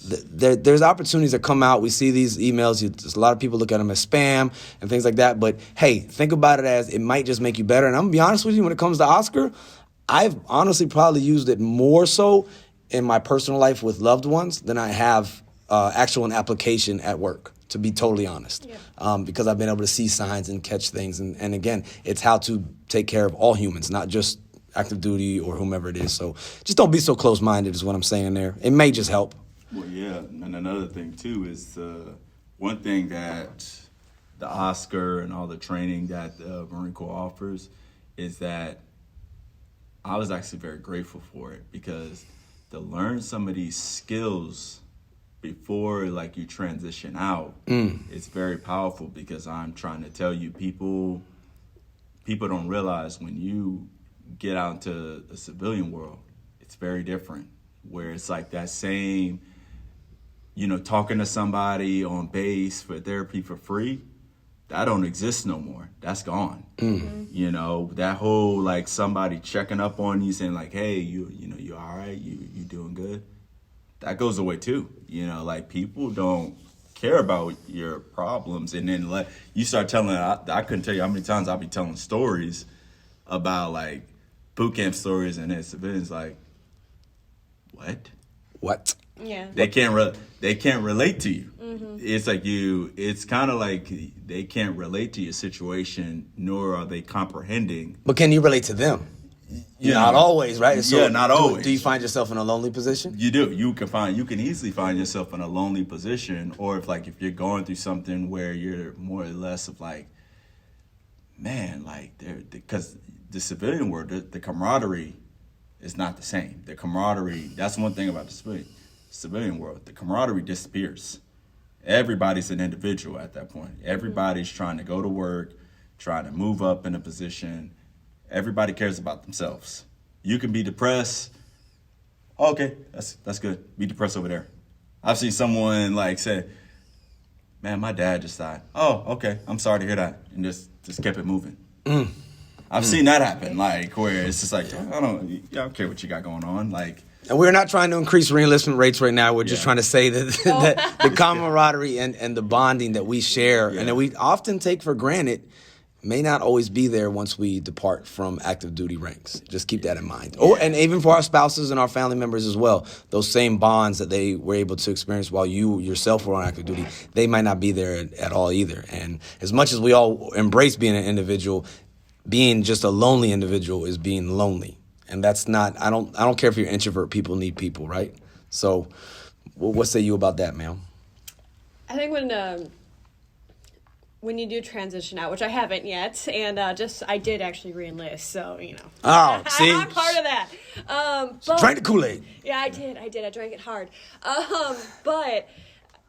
There's opportunities that come out. We see these emails. A lot of people look at them as spam and things like that. But, hey, think about it as it might just make you better. And I'm going to be honest with you, when it comes to Oscar, I've honestly probably used it more so in my personal life with loved ones than I have actual application at work, to be totally honest. Yeah. Because I've been able to see signs and catch things. And again, it's how to take care of all humans, not just active duty or whomever it is. So just don't be so close-minded is what I'm saying there. It may just help. Well, yeah, and another thing, too, is one thing that the Oscar and all the training that the Marine Corps offers is that I was actually very grateful for it, because to learn some of these skills before, like, you transition out, it's very powerful, because I'm trying to tell you, people don't realize when you get out into the civilian world, it's very different, where it's like that same, talking to somebody on base for therapy for free, that don't exist no more. That's gone. You know, that whole like somebody checking up on you saying like, hey, you know, you all right? You doing good? That goes away too. You know, like people don't care about your problems. And then like you start telling, I couldn't tell you how many times I'll be telling stories about like boot camp stories, and then civilians like, what? Yeah. They can't relate to you. It's like it's kind of like they can't relate to your situation, nor are they comprehending. But can you relate to them? Not always, right? So yeah, not always. Do you find yourself in a lonely position? You do. You can easily find yourself in a lonely position, or if you're going through something where you're more or less of like, man, like because the civilian world, the camaraderie is not the same. The camaraderie, that's one thing about the civilian world. The camaraderie disappears. Everybody's an individual at that point. Everybody's trying to go to work, trying to move up in a position. Everybody cares about themselves. You can be depressed. Oh, okay, that's good. Be depressed over there. I've seen someone like say, man, my dad just died. Oh, okay, I'm sorry to hear that. And just kept it moving. I've seen that happen, like where it's just like, I don't care what you got going on. Like, and we're not trying to increase reenlistment rates right now. We're just trying to say that the camaraderie and the bonding that we share and that we often take for granted may not always be there once we depart from active duty ranks. Just keep that in mind. Oh, and even for our spouses and our family members as well, those same bonds that they were able to experience while you yourself were on active duty, they might not be there at all either. And as much as we all embrace being an individual, being just a lonely individual is being lonely. And that's not, I don't care if you're an introvert, people need people, right? So what say you about that, ma'am? I think when you do transition out, which I haven't yet, and I did actually re-enlist, so, you know. Oh, see? I'm part of that. But, Drank the Kool-Aid. Yeah, I did. I drank it hard. But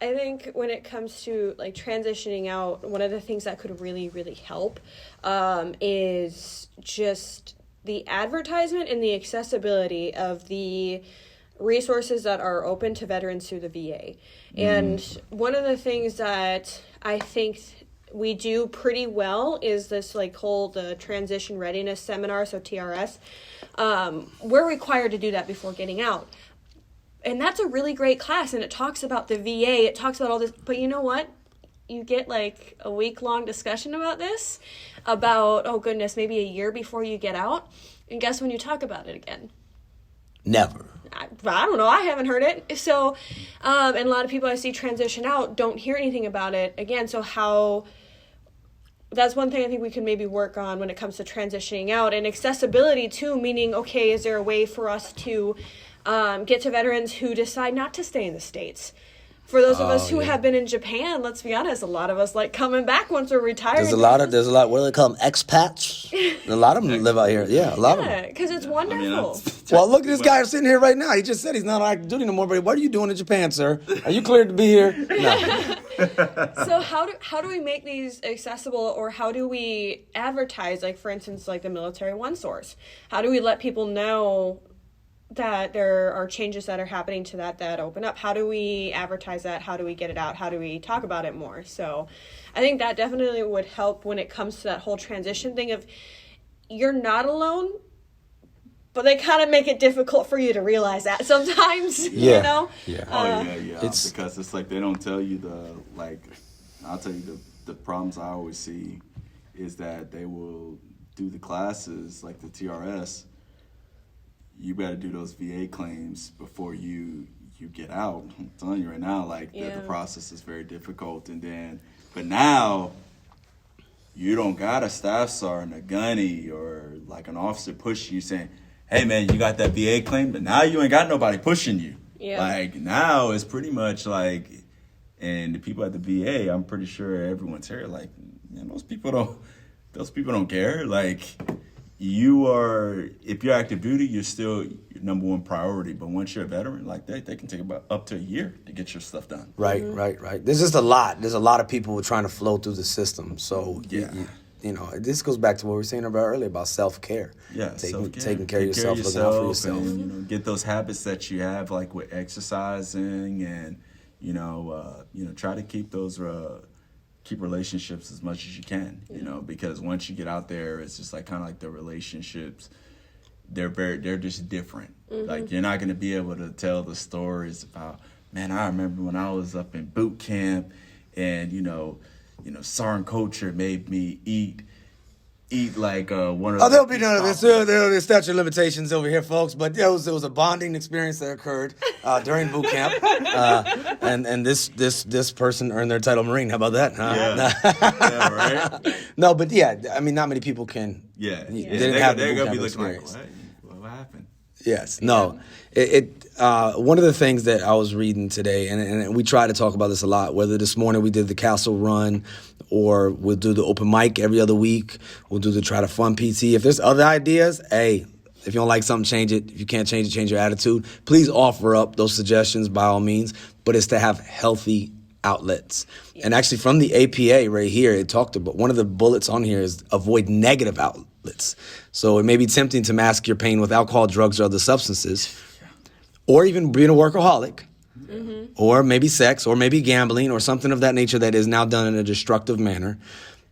I think when it comes to, like, transitioning out, one of the things that could really, really help is just the advertisement and the accessibility of the resources that are open to veterans through the VA. And one of the things that I think we do pretty well is this the transition readiness seminar, so TRS. We're required to do that before getting out. And that's a really great class, and it talks about the VA, it talks about all this, but you know what? You get like a week-long discussion about this, about, oh goodness, maybe a year before you get out, and guess when you talk about it again? Never. I don't know. I haven't heard it. So, and a lot of people I see transition out don't hear anything about it again. So that's one thing I think we can maybe work on when it comes to transitioning out, and accessibility too, meaning, okay, is there a way for us to get to veterans who decide not to stay in the States? For those of us who have been in Japan, let's be honest, a lot of us like coming back once we're retired. There's a lot, what do they call them, expats? A lot of them live out here. Yeah, a lot of them. Because it's wonderful. Well, look at this guy sitting here right now. He just said he's not on active duty no more, but what are you doing in Japan, sir? Are you cleared to be here? No. So how do we make these accessible, or how do we advertise, like, for instance, like the Military One Source? How do we let people know that there are changes that are happening to that open up? How do we advertise that? How do we get it out? How do we talk about it more? So I think that definitely would help when it comes to that whole transition thing of you're not alone, but they kind of make it difficult for you to realize that sometimes, you know? Yeah. It's because it's like they don't tell you I'll tell you the problems I always see is that they will do the classes like the TRS. You better do those VA claims before you get out. I'm telling you right now, the process is very difficult. But now you don't got a staff sergeant, a gunny, or like an officer pushing you saying, hey man, you got that VA claim, but now you ain't got nobody pushing you. Yeah. Like now it's pretty much like, and the people at the VA, I'm pretty sure everyone's here, like, man, those people don't care. Like, if you're active duty, you're still your number one priority. But once you're a veteran, like they can take about up to a year to get your stuff done. Right. There's just a lot. There's a lot of people trying to flow through the system. So you know, this goes back to what we were saying about earlier about self-care. Yeah, taking care of yourself, looking out for yourself, and get those habits that you have, like with exercising, and try to keep those keep relationships as much as you can, you know, because once you get out there, it's just like kind of like the relationships, they're just different. Like, you're not going to be able to tell the stories about, man, I remember when I was up in boot camp and, you know, Sergeant Culture made me eat like one of. Oh, there'll be none of this. There'll be statute of limitations over here, folks. But it was a bonding experience that occurred during boot camp, and this person earned their title Marine. How about that? Huh? Yeah, right. No, but yeah, I mean, not many people can. Yeah, They didn't have the they're boot gonna camp be looking like, experience. what happened? Yes. No. One of the things that I was reading today, and we try to talk about this a lot, whether this morning we did the Castle Run or we'll do the open mic every other week, we'll do the Try to Fun PT. If there's other ideas, hey, if you don't like something, change it. If you can't change it, change your attitude. Please offer up those suggestions by all means, but it's to have healthy outlets. And actually from the APA right here, it talked about, one of the bullets on here is avoid negative outlets. So it may be tempting to mask your pain with alcohol, drugs, or other substances, or even being a workaholic, or maybe sex, or maybe gambling, or something of that nature that is now done in a destructive manner.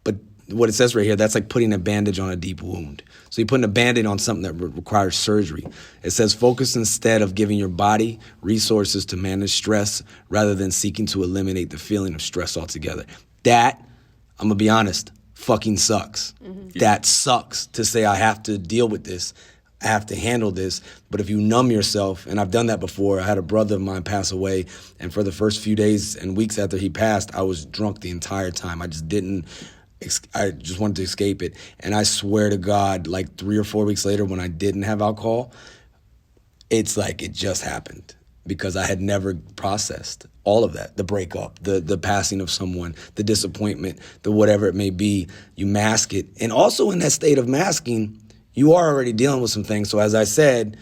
But what it says right here, that's like putting a bandage on a deep wound. So you're putting a Band-Aid on something that requires surgery. It says focus instead of giving your body resources to manage stress rather than seeking to eliminate the feeling of stress altogether. That, I'm going to be honest, fucking sucks. That sucks to say I have to deal with this. I have to handle this. But if you numb yourself, and I've done that before. I had a brother of mine pass away, and for the first few days and weeks after he passed, I was drunk the entire time. I just wanted to escape it. And I swear to God, like 3 or 4 weeks later when I didn't have alcohol, it's like it just happened because I had never processed all of that, the breakup, the passing of someone, the disappointment, the whatever it may be. You mask it. And also in that state of masking, you are already dealing with some things. So as I said,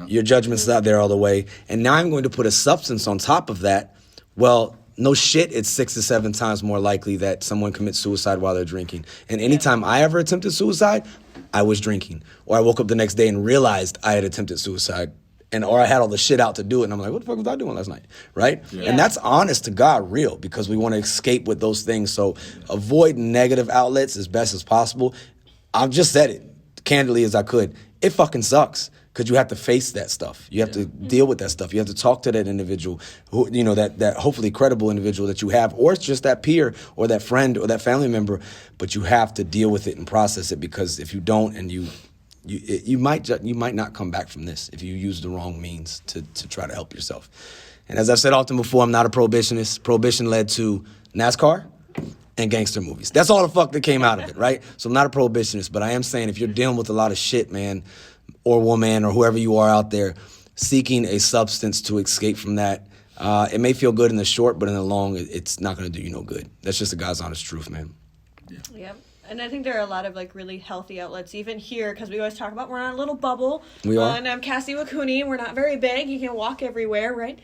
your judgment's not there all the way. And now I'm going to put a substance on top of that. Well, no shit, it's 6 to 7 times more likely that someone commits suicide while they're drinking. And anytime I ever attempted suicide, I was drinking. Or I woke up the next day and realized I had attempted suicide. Or I had all the shit out to do it. And I'm like, what the fuck was I doing last night? Right? Yeah. And that's honest to God real because we want to escape with those things. So avoid negative outlets as best as possible. I've just said it candidly as I could. It fucking sucks. Because you have to face that stuff. You have to deal with that stuff. You have to talk to that individual, who, you know, that hopefully credible individual that you have, or it's just that peer or that friend or that family member. But you have to deal with it and process it because if you don't, and you might not come back from this if you use the wrong means to try to help yourself. And as I've said often before, I'm not a prohibitionist. Prohibition led to NASCAR and gangster movies. That's all the fuck that came out of it, right? So I'm not a prohibitionist, but I am saying if you're dealing with a lot of shit, man, or woman, or whoever you are out there, seeking a substance to escape from that, it may feel good in the short, but in the long, it's not going to do you no good. That's just the God's honest truth, man. Yep. And I think there are a lot of like really healthy outlets, even here, because we always talk about we're on a little bubble. We are. And I'm Cassie Wakuni. We're not very big. You can walk everywhere, right?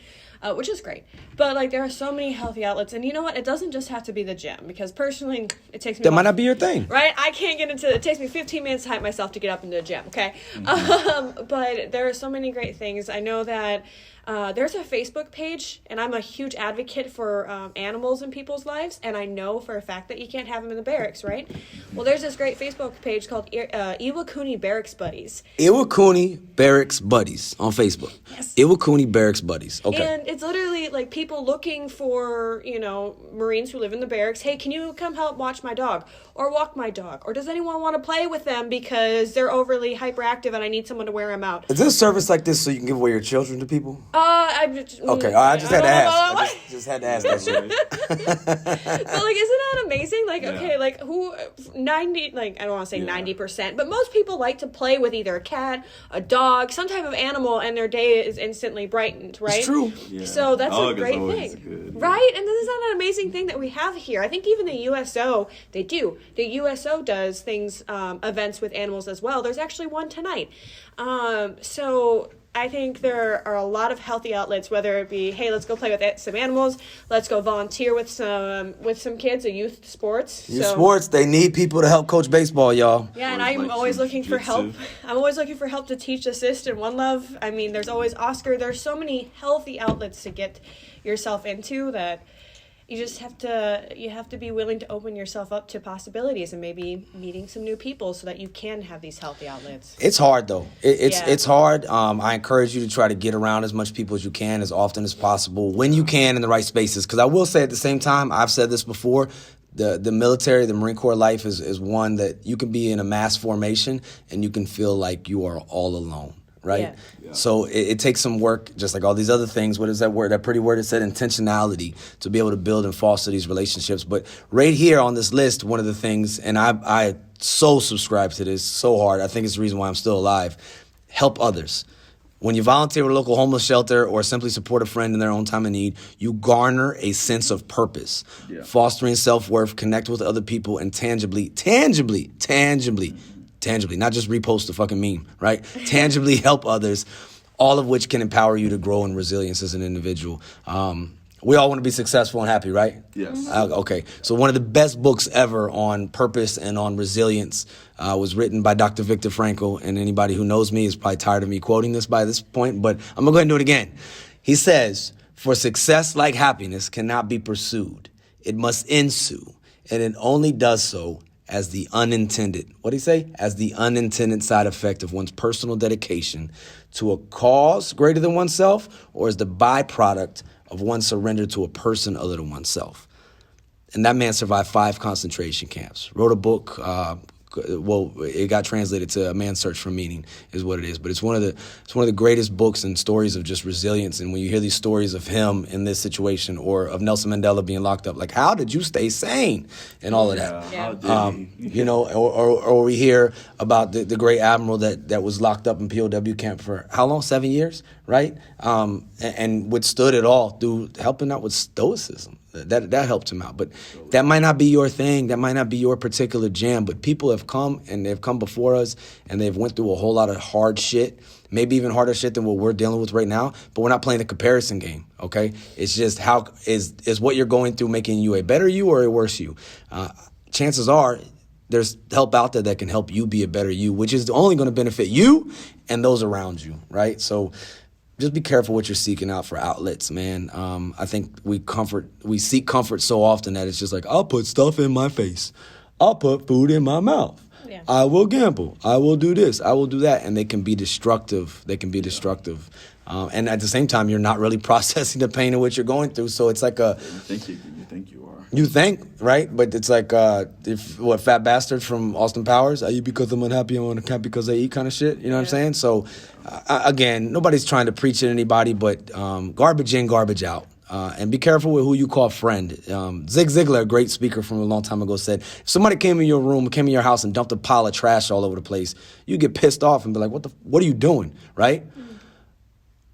Which is great. But like there are so many healthy outlets. And you know what? It doesn't just have to be the gym. Because personally, it takes me... That might not be your thing. Right? I can't get into... It takes me 15 minutes to hype myself to get up into the gym, okay? Mm-hmm. But there are so many great things. I know that... there's a Facebook page, and I'm a huge advocate for animals in people's lives, and I know for a fact that you can't have them in the barracks, right? Well, there's this great Facebook page called Iwakuni Barracks Buddies. Iwakuni Barracks Buddies on Facebook. Yes. Iwakuni Barracks Buddies. Okay. And it's literally like people looking for, Marines who live in the barracks. Hey, can you come help watch my dog or walk my dog? Or does anyone want to play with them because they're overly hyperactive and I need someone to wear them out? Is there a service like this so you can give away your children to people? I just had to ask. I just had to ask that shit. But like, isn't that amazing? Like, okay, like who 90? Like, I don't want to say 90%, but most people like to play with either a cat, a dog, some type of animal, and their day is instantly brightened, right? It's true. Yeah. So that's a great thing, good. right? And this is not an amazing thing that we have here. I think even the USO, they do. The USO does things, events with animals as well. There's actually one tonight. So I think there are a lot of healthy outlets, whether it be, hey, let's go play with some animals, let's go volunteer with some kids, a youth sports. Sports, they need people to help coach baseball, y'all. Yeah, and I'm always looking for help. I'm always looking for help to teach, assist, and One Love. I mean, there's always Oscar. There's so many healthy outlets to get yourself into that you just have to be willing to open yourself up to possibilities and maybe meeting some new people so that you can have these healthy outlets. It's hard though. Yeah. It's hard. I encourage you to try to get around as much people as you can, as often as possible, when you can, in the right spaces. Because I will say at the same time, I've said this before, the military, the Marine Corps life is one that you can be in a mass formation and you can feel like you are all alone. Right? Yeah. So it takes some work, just like all these other things. What is that word? That pretty word that said intentionality, to be able to build and foster these relationships. But right here on this list, one of the things, and I so subscribe to this so hard, I think it's the reason why I'm still alive, help others. When you volunteer with a local homeless shelter or simply support a friend in their own time of need, you garner a sense of purpose, fostering self-worth, connect with other people, and tangibly, not just repost the fucking meme, right? Tangibly help others, all of which can empower you to grow in resilience as an individual. We all want to be successful and happy, right? Yes. Okay. So one of the best books ever on purpose and on resilience was written by Dr. Viktor Frankl. And anybody who knows me is probably tired of me quoting this by this point, but I'm going to go ahead and do it again. He says, "For success like happiness cannot be pursued. It must ensue, and it only does so as the unintended," what did he say? "As the unintended side effect of one's personal dedication to a cause greater than oneself, or as the byproduct of one's surrender to a person other than oneself." And that man survived 5 concentration camps, wrote a book, it got translated to A Man's Search for Meaning is what it is. But it's one of the greatest books and stories of just resilience. And when you hear these stories of him in this situation, or of Nelson Mandela being locked up, like, how did you stay sane and all of that? How did he? Or we hear about the great admiral that was locked up in POW camp for how long? 7 years, right? And withstood it all through helping out with stoicism. That helped him out. But that might not be your thing. That might not be your particular jam. But people have come, and they've come before us, and they've went through a whole lot of hard shit, maybe even harder shit than what we're dealing with right now. But we're not playing the comparison game, okay? It's just how is what you're going through making you a better you or a worse you? Chances are there's help out there that can help you be a better you, which is only going to benefit you and those around you, right? So just be careful what you're seeking out for outlets, man. I think we seek comfort so often that it's just like, I'll put stuff in my face. I'll put food in my mouth. Yeah. I will gamble. I will do this. I will do that. And they can be destructive. And at the same time, you're not really processing the pain of what you're going through. So it's like You think you are. you think, right? But it's like, Fat Bastard from Austin Powers? I eat because I'm unhappy, I'm unhappy because I eat kind of shit. You know what I'm saying? So, again, nobody's trying to preach at anybody, but garbage in, garbage out. And be careful with who you call friend. Zig Ziglar, a great speaker from a long time ago, said, if somebody came in your room, came in your house and dumped a pile of trash all over the place, you get pissed off and be like, what are you doing, right?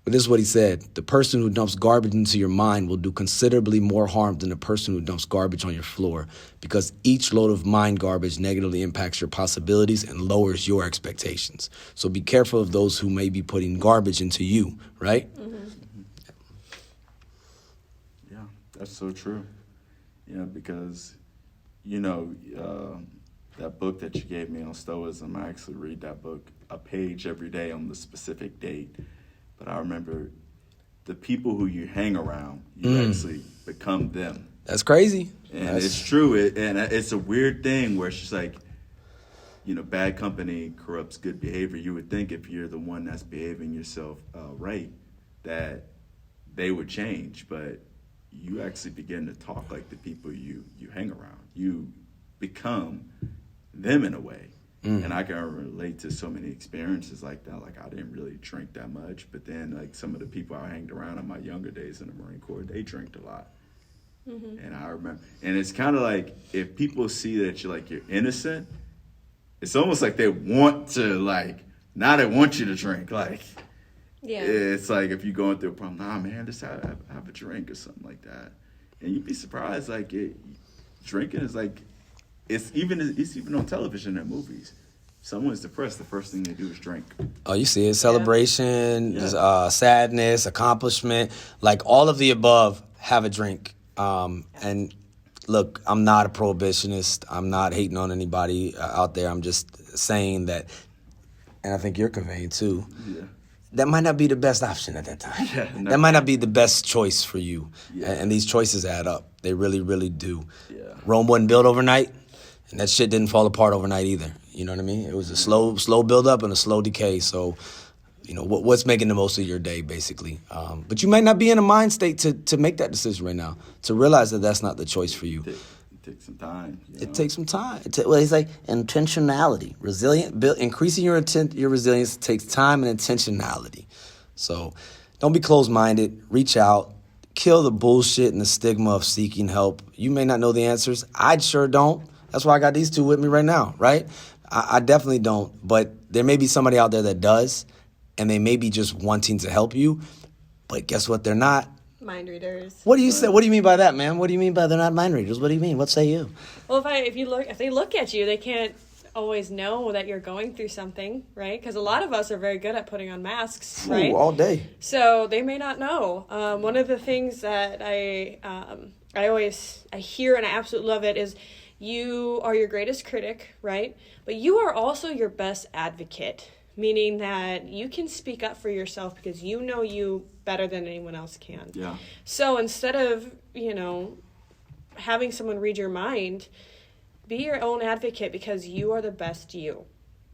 But this is what he said. The person who dumps garbage into your mind will do considerably more harm than the person who dumps garbage on your floor, because each load of mind garbage negatively impacts your possibilities and lowers your expectations. So be careful of those who may be putting garbage into you, right? Mm-hmm. Yeah, that's so true. Yeah, because, that book that you gave me on Stoicism, I actually read that book a page every day on the specific date. But I remember the people who you hang around, you actually become them. That's crazy. And it's true. And it's a weird thing where it's just like, bad company corrupts good behavior. You would think if you're the one that's behaving yourself right, that they would change. But you actually begin to talk like the people you hang around. You become them in a way. And I can relate to so many experiences like that. Like, I didn't really drink that much, but then, like, some of the people I hanged around in my younger days in the Marine Corps, they drank a lot. Mm-hmm. And I remember, and it's kind of like, if people see that you're innocent, it's almost like they want to, now they want you to drink. It's like if you're going through a problem, nah, man, just have a drink or something like that. And you'd be surprised, drinking is it's even on television and movies. If someone's depressed, the first thing they do is drink. Oh, you see it. Celebration, sadness, accomplishment, all of the above, have a drink. And look, I'm not a prohibitionist. I'm not hating on anybody out there. I'm just saying that, and I think you're conveying too, that might not be the best option at that time. Yeah, no. That might not be the best choice for you. Yeah. And these choices add up. They really, really do. Yeah. Rome wasn't built overnight, and that shit didn't fall apart overnight either. You know what I mean? It was a slow build up and a slow decay. So, what's making the most of your day, basically. But you might not be in a mind state to make that decision right now, to realize that that's not the choice for you. It takes some time. It takes some time. Well, it's like intentionality. Increasing your resilience takes time and intentionality. So don't be closed-minded. Reach out. Kill the bullshit and the stigma of seeking help. You may not know the answers. I sure don't. That's why I got these two with me right now, right? I definitely don't. But there may be somebody out there that does, and they may be just wanting to help you. But guess what? They're not. Mind readers. What do you say? What do you mean by that, man? What do you mean by they're not mind readers? What do you mean? What say you? Well, if they look at you, they can't always know that you're going through something, right? Because a lot of us are very good at putting on masks, right? Ooh, all day. So they may not know. One of the things that I hear and I absolutely love it is you are your greatest critic, right? But you are also your best advocate, meaning that you can speak up for yourself because you know you better than anyone else can. Yeah. So instead of, having someone read your mind, be your own advocate because you are the best you.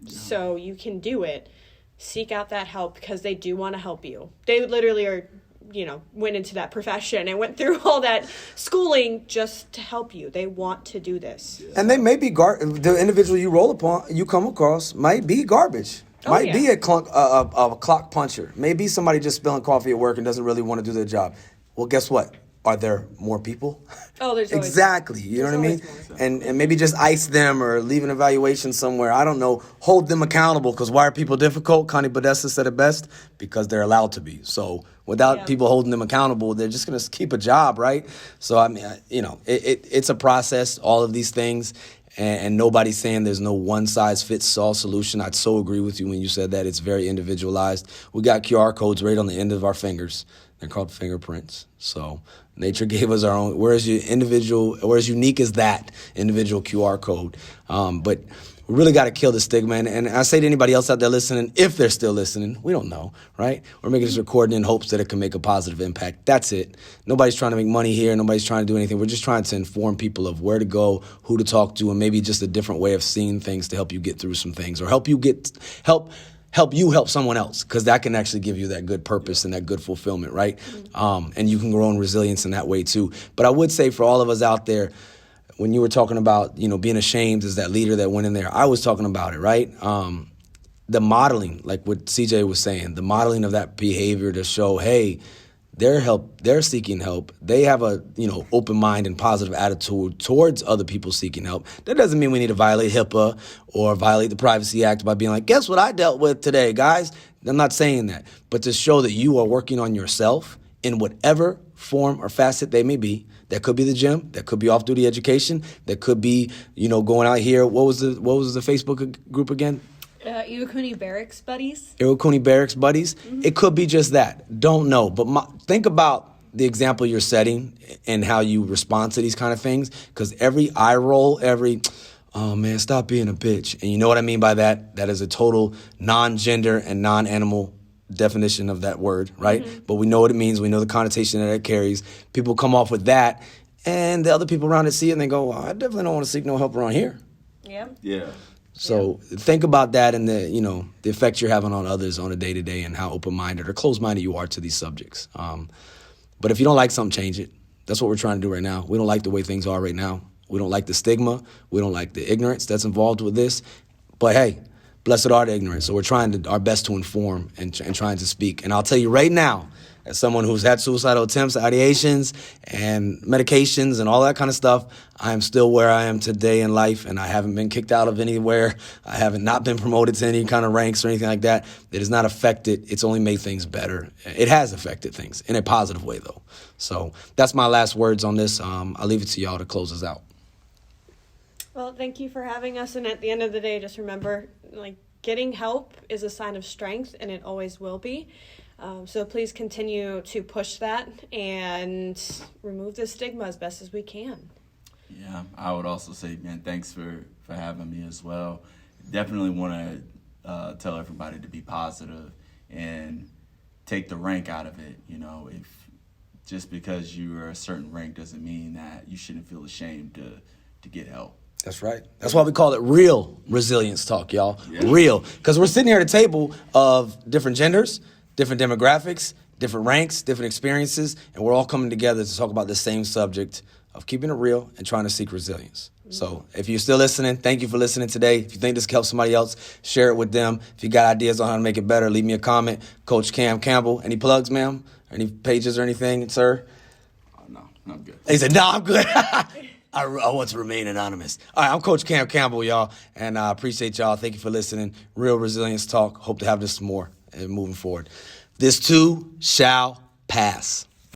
Yeah. So you can do it. Seek out that help because they do want to help you. They literally are, went into that profession and went through all that schooling just to help you. They want to do this. And they may be the individual you come across might be garbage. Might be a clock puncher. Maybe somebody just spilling coffee at work and doesn't really want to do their job. Well, guess what? Are there more people? Oh, there's always exactly. You know what I mean? And maybe just ice them or leave an evaluation somewhere. I don't know. Hold them accountable because why are people difficult? Connie Podesta said it best, because they're allowed to be. So without people holding them accountable, they're just going to keep a job, right? So, I mean, it's a process, all of these things. And nobody's saying there's no one-size-fits-all solution. I'd so agree with you when you said that. It's very individualized. We got QR codes right on the end of our fingers. They're called fingerprints. So nature gave us our own. We're as unique as that individual QR code. But we really got to kill the stigma. And I say to anybody else out there listening, if they're still listening, we don't know, right? We're making this recording in hopes that it can make a positive impact. That's it. Nobody's trying to make money here. Nobody's trying to do anything. We're just trying to inform people of where to go, who to talk to, and maybe just a different way of seeing things to help you get through some things or help you help someone else, because that can actually give you that good purpose and that good fulfillment, right? And you can grow in resilience in that way too. But I would say for all of us out there, when you were talking about, being ashamed as that leader that went in there, I was talking about it, right? The modeling, like what CJ was saying, the modeling of that behavior to show, hey, they're seeking help. They have a, open mind and positive attitude towards other people seeking help. That doesn't mean we need to violate HIPAA or violate the Privacy Act by being like, guess what I dealt with today, guys? I'm not saying that. But to show that you are working on yourself in whatever form or facet they may be. That could be the gym. That could be off-duty education. That could be, going out here. What was the Facebook group again? Iwakuni Barracks Buddies. Iwakuni Barracks Buddies. Mm-hmm. It could be just that. Don't know. But think about the example you're setting and how you respond to these kind of things. Because every eye roll, oh man, stop being a bitch. And you know what I mean by that? That is a total non-gender and non-animal definition of that word, right? Mm-hmm. But we know what it means. We know the connotation that it carries. People come off with that, and the other people around it see it and they go, well, I definitely don't want to seek no help around here. Yeah. Yeah. So think about that and the effect you're having on others on a day-to-day and how open-minded or closed-minded you are to these subjects. But if you don't like something, change it. That's what we're trying to do right now. We don't like the way things are right now. We don't like the stigma. We don't like the ignorance that's involved with this. But hey, blessed are the ignorant. So we're trying our best to inform and trying to speak. And I'll tell you right now, as someone who's had suicidal attempts, ideations, and medications and all that kind of stuff, I am still where I am today in life, and I haven't been kicked out of anywhere. I haven't not been promoted to any kind of ranks or anything like that. It has not affected. It's only made things better. It has affected things in a positive way, though. So that's my last words on this. I'll leave it to y'all to close us out. Well, thank you for having us. And at the end of the day, just remember, getting help is a sign of strength, and it always will be. So please continue to push that and remove the stigma as best as we can. Yeah, I would also say, man, thanks for having me as well. Definitely want to tell everybody to be positive and take the rank out of it. You know, if just because you are a certain rank doesn't mean that you shouldn't feel ashamed to get help. That's right. That's why we call it real resilience talk, y'all. Yeah. Real. Because we're sitting here at a table of different genders, different demographics, different ranks, different experiences, and we're all coming together to talk about the same subject of keeping it real and trying to seek resilience. So if you're still listening, thank you for listening today. If you think this can help somebody else, share it with them. If you got ideas on how to make it better, leave me a comment. Coach Cam Campbell. Any plugs, ma'am? Any pages or anything, sir? No, I'm good. He said, no, I'm good. I want to remain anonymous. All right, I'm Coach Cam Campbell, y'all, and I appreciate y'all. Thank you for listening. Real Resilience Talk. Hope to have this more and moving forward. This too shall pass.